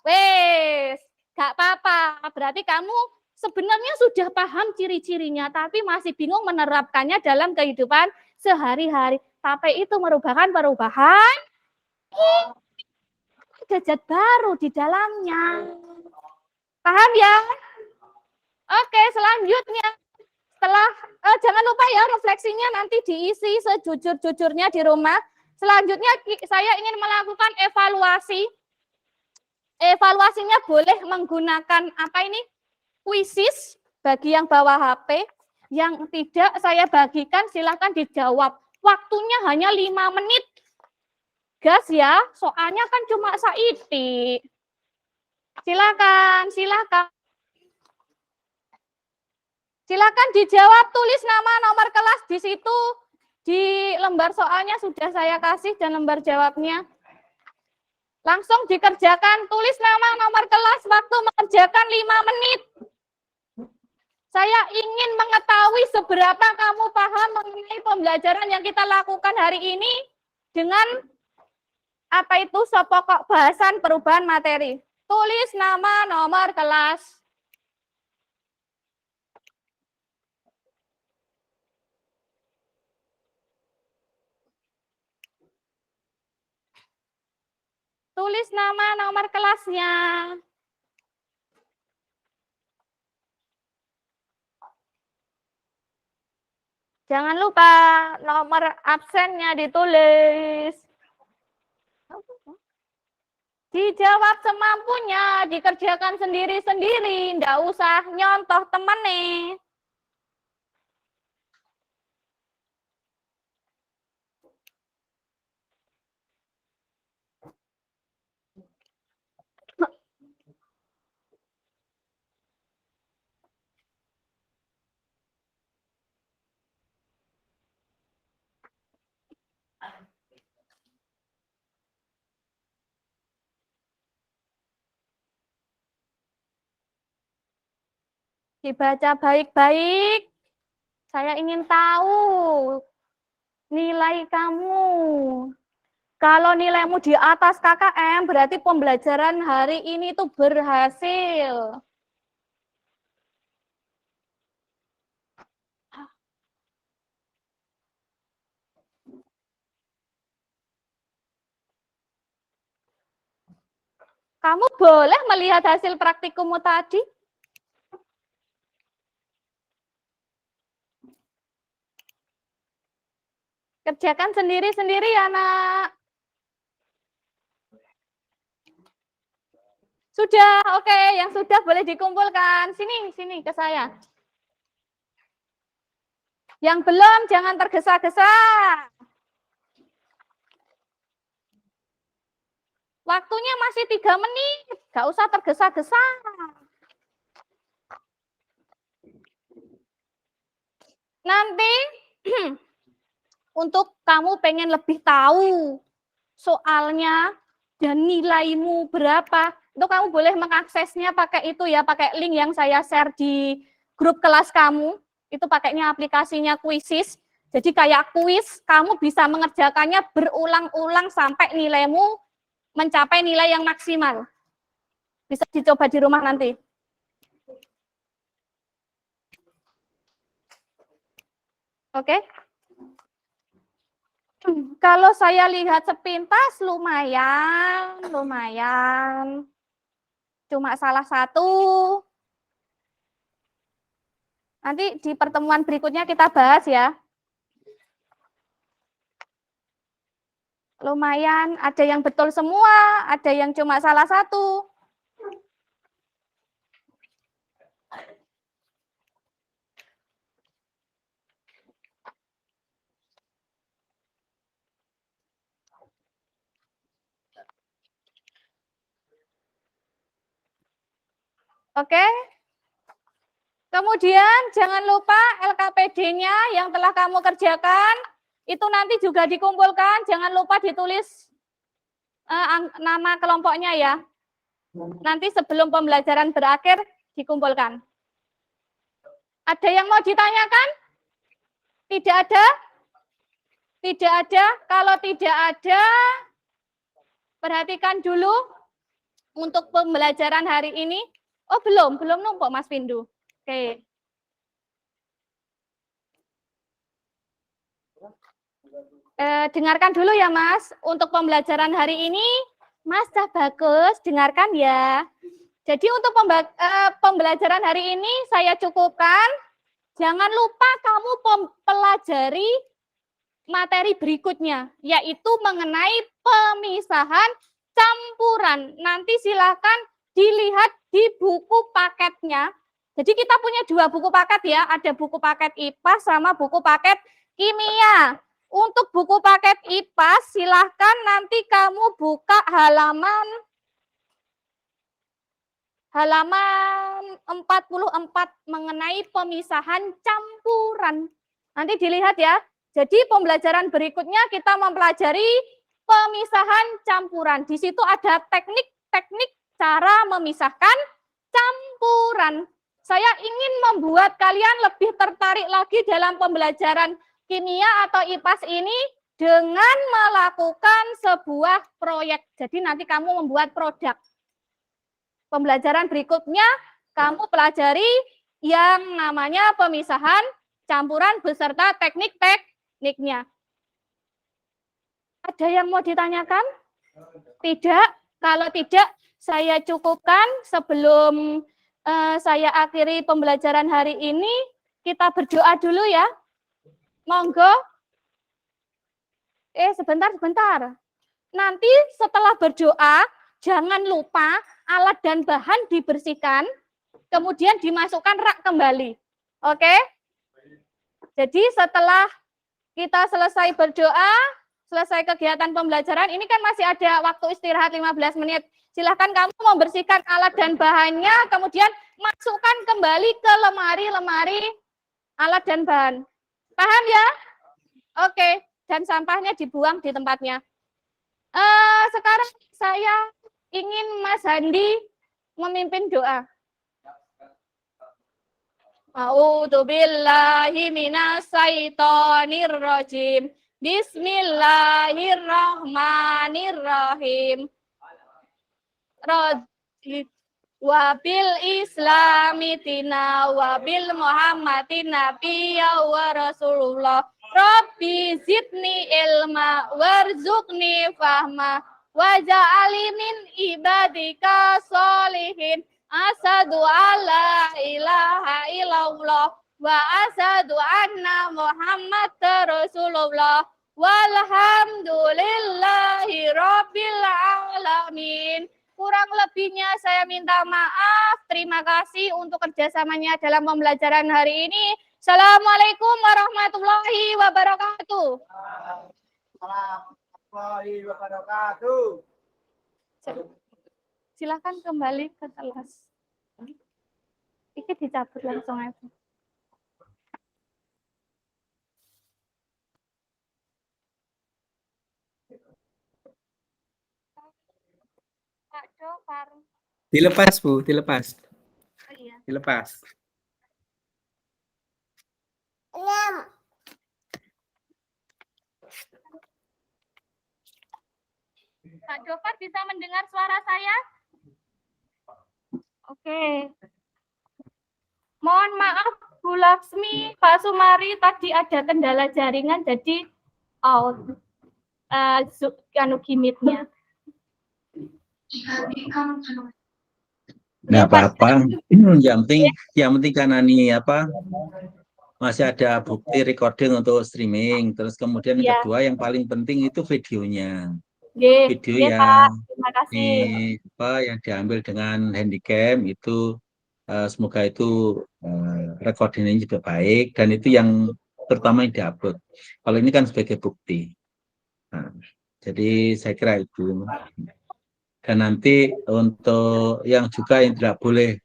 C: Wes, gak apa-apa. Berarti kamu sebenarnya sudah paham ciri-cirinya, tapi masih bingung menerapkannya dalam kehidupan sehari-hari. Tape itu merupakan perubahan zat baru di dalamnya. Paham ya? Oke, selanjutnya. Setelah jangan lupa ya refleksinya nanti diisi sejujur-jujurnya di rumah. Selanjutnya saya ingin melakukan evaluasi. Evaluasinya boleh menggunakan apa ini? Quizzes bagi yang bawa HP. Yang tidak saya bagikan silahkan dijawab. Waktunya hanya 5 menit. Gas ya, soalnya kan cuma saiti. Silakan. Silakan dijawab, tulis nama, nomor kelas di situ. Di lembar soalnya sudah saya kasih dan lembar jawabnya. Langsung dikerjakan, tulis nama, nomor kelas, waktu mengerjakan 5 menit. Saya ingin mengetahui seberapa kamu paham mengenai pembelajaran yang kita lakukan hari ini dengan apa itu sepokok bahasan perubahan materi. Tulis nama, nomor kelas. Tulis nama, nomor kelasnya. Jangan lupa nomor absennya ditulis. Dijawab semampunya, dikerjakan sendiri-sendiri, ndak usah nyontoh temen nih. Dibaca baik-baik. Saya ingin tahu nilai kamu. Kalau nilaimu di atas KKM, berarti pembelajaran hari ini itu berhasil. Kamu boleh melihat hasil praktikummu tadi? Kerjakan sendiri-sendiri ya, Nak. Sudah, oke. Yang sudah boleh dikumpulkan. Sini ke saya. Yang belum, jangan tergesa-gesa. Waktunya masih 3 menit. Gak usah tergesa-gesa. Nanti, untuk kamu pengen lebih tahu soalnya dan nilaimu berapa, itu kamu boleh mengaksesnya pakai itu ya, pakai link yang saya share di grup kelas kamu. Itu pakainya aplikasinya Quizizz. Jadi kayak kuis, kamu bisa mengerjakannya berulang-ulang sampai nilaimu mencapai nilai yang maksimal. Bisa dicoba di rumah nanti. Oke? Kalau saya lihat sepintas lumayan. Cuma salah satu. Nanti di pertemuan berikutnya kita bahas ya. Lumayan, ada yang betul semua, ada yang cuma salah satu. Oke. Kemudian jangan lupa LKPD-nya yang telah kamu kerjakan, itu nanti juga dikumpulkan, jangan lupa ditulis nama kelompoknya ya. Nanti sebelum pembelajaran berakhir dikumpulkan. Ada yang mau ditanyakan? Tidak ada? Tidak ada. Kalau tidak ada, perhatikan dulu untuk pembelajaran hari ini. Oh, belum numpuk Mas Pindu. Oke. Dengarkan dulu ya Mas. Untuk pembelajaran hari ini, Mas dah bagus, dengarkan ya. Jadi untuk pembelajaran hari ini saya cukupkan. Jangan lupa kamu pelajari materi berikutnya, yaitu mengenai pemisahan campuran. Nanti silakan dilihat di buku paketnya. Jadi kita punya 2 buku paket ya, ada buku paket IPA sama buku paket kimia. Untuk buku paket IPA silahkan nanti kamu buka halaman 44 mengenai pemisahan campuran. Nanti dilihat ya. Jadi pembelajaran berikutnya kita mempelajari pemisahan campuran. Di situ ada teknik-teknik cara memisahkan campuran. Saya ingin membuat kalian lebih tertarik lagi dalam pembelajaran kimia atau IPAS ini dengan melakukan sebuah proyek. Jadi nanti kamu membuat produk. Pembelajaran berikutnya kamu pelajari yang namanya pemisahan, campuran beserta tekniknya. Ada yang mau ditanyakan? Tidak. Kalau tidak, saya cukupkan sebelum saya akhiri pembelajaran hari ini. Kita berdoa dulu ya. Monggo. Sebentar. Nanti setelah berdoa, jangan lupa alat dan bahan dibersihkan, kemudian dimasukkan rak kembali. Oke? Jadi setelah kita selesai berdoa, selesai kegiatan pembelajaran, ini kan masih ada waktu istirahat 15 menit. Silahkan kamu membersihkan alat dan bahannya, kemudian masukkan kembali ke lemari-lemari alat dan bahan. Paham ya? Oke, dan sampahnya dibuang di tempatnya. Sekarang saya ingin Mas Handi memimpin doa. A'udzu billahi minas syaitonir rajim. Bismillahirrahmanirrahim. Wabil islami tina wabil muhammadin nabiyya wa rasulullah. Rabbi zidni ilma warzuqni fahma waja'alni min ibadika solihin. Asadu alla ilaha illallah wa asadu anna Muhammad Rasulullah walhamdulillahi rabbil alamin. Kurang lebihnya saya minta maaf. Terima kasih untuk kerjasamanya dalam pembelajaran hari ini. Assalamualaikum warahmatullahi wabarakatuh.
E: Warahmatullahi wabarakatuh.
C: Silakan kembali ke kelas. Ini dicabut langsung aja. Pak Jofar.
H: Dilepas, Bu, dilepas.
C: Oh iya.
H: Dilepas.
C: Pak Jofar bisa mendengar suara saya? Oke. Mohon maaf Bu Laksmi, Pak Sumari tadi ada kendala jaringan jadi out gimitnya.
H: Nggak apa-apa. Yang penting karena ini masih ada bukti recording untuk streaming. Terus kemudian yang kedua yang paling penting itu videonya. Video yang
C: Pak. Terima kasih.
H: yang diambil dengan handycam itu semoga itu recordingnya juga baik dan itu yang terutama yang diupload. Kalau ini kan sebagai bukti. Nah, jadi saya kira itu. Dan nanti untuk yang juga yang tidak boleh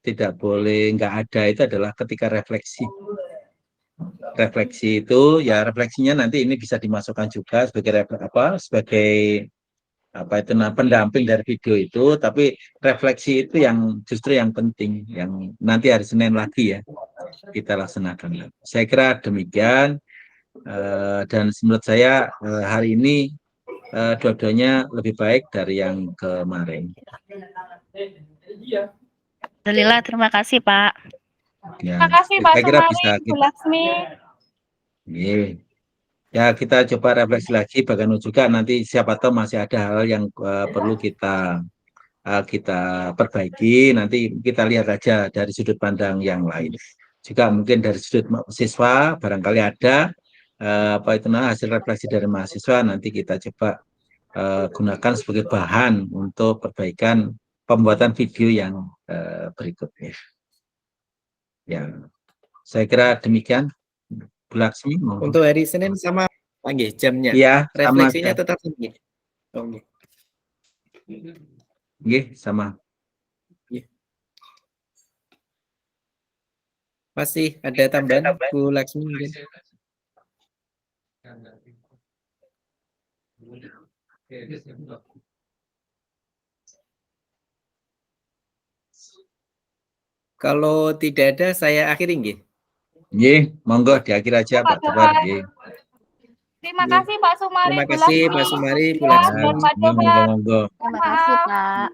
H: tidak boleh nggak ada itu adalah ketika refleksi. Refleksi itu ya refleksinya nanti ini bisa dimasukkan juga sebagai pendamping dari video itu, tapi refleksi itu yang justru yang penting yang nanti hari Senin lagi ya kita laksanakan. Saya kira demikian dan menurut saya hari ini dua-duanya lebih baik dari yang kemarin.
I: Alhamdulillah, terima kasih Pak.
H: Ya,
C: Terima kasih Pak
H: saya kira
C: Sumari,
H: bisa
C: Bu Laksmi.
H: Ya, kita coba refleksi lagi, bahkan juga nanti siapa tahu masih ada hal yang perlu kita perbaiki. Nanti kita lihat aja dari sudut pandang yang lain. Juga mungkin dari sudut siswa barangkali ada hasil refleksi dari mahasiswa nanti kita coba gunakan sebagai bahan untuk perbaikan pembuatan video yang berikutnya. Ya, saya kira demikian. Bu Laksmi,
J: untuk hari Senin sama panggil jamnya.
H: Iya,
J: refleksinya
H: sama.
J: tetap tinggi. Oke.
H: Sama.
J: Masih ada tambahan Bu Laksmi mungkin? Kalau tidak ada, saya akhiri nggih.
H: Nggih, monggo diakhir aja Pak Dewan. Nggih.
C: Terima kasih Pak Sumari.
J: Terima
C: Bu
J: kasih
C: Laksmi.
J: Pak Sumari, Bu
C: Ya,
J: Laksmi.
C: dan Pak
H: Monggo,
C: Dewan.
H: monggo.
I: Terima kasih,
C: Maaf.
I: Pak.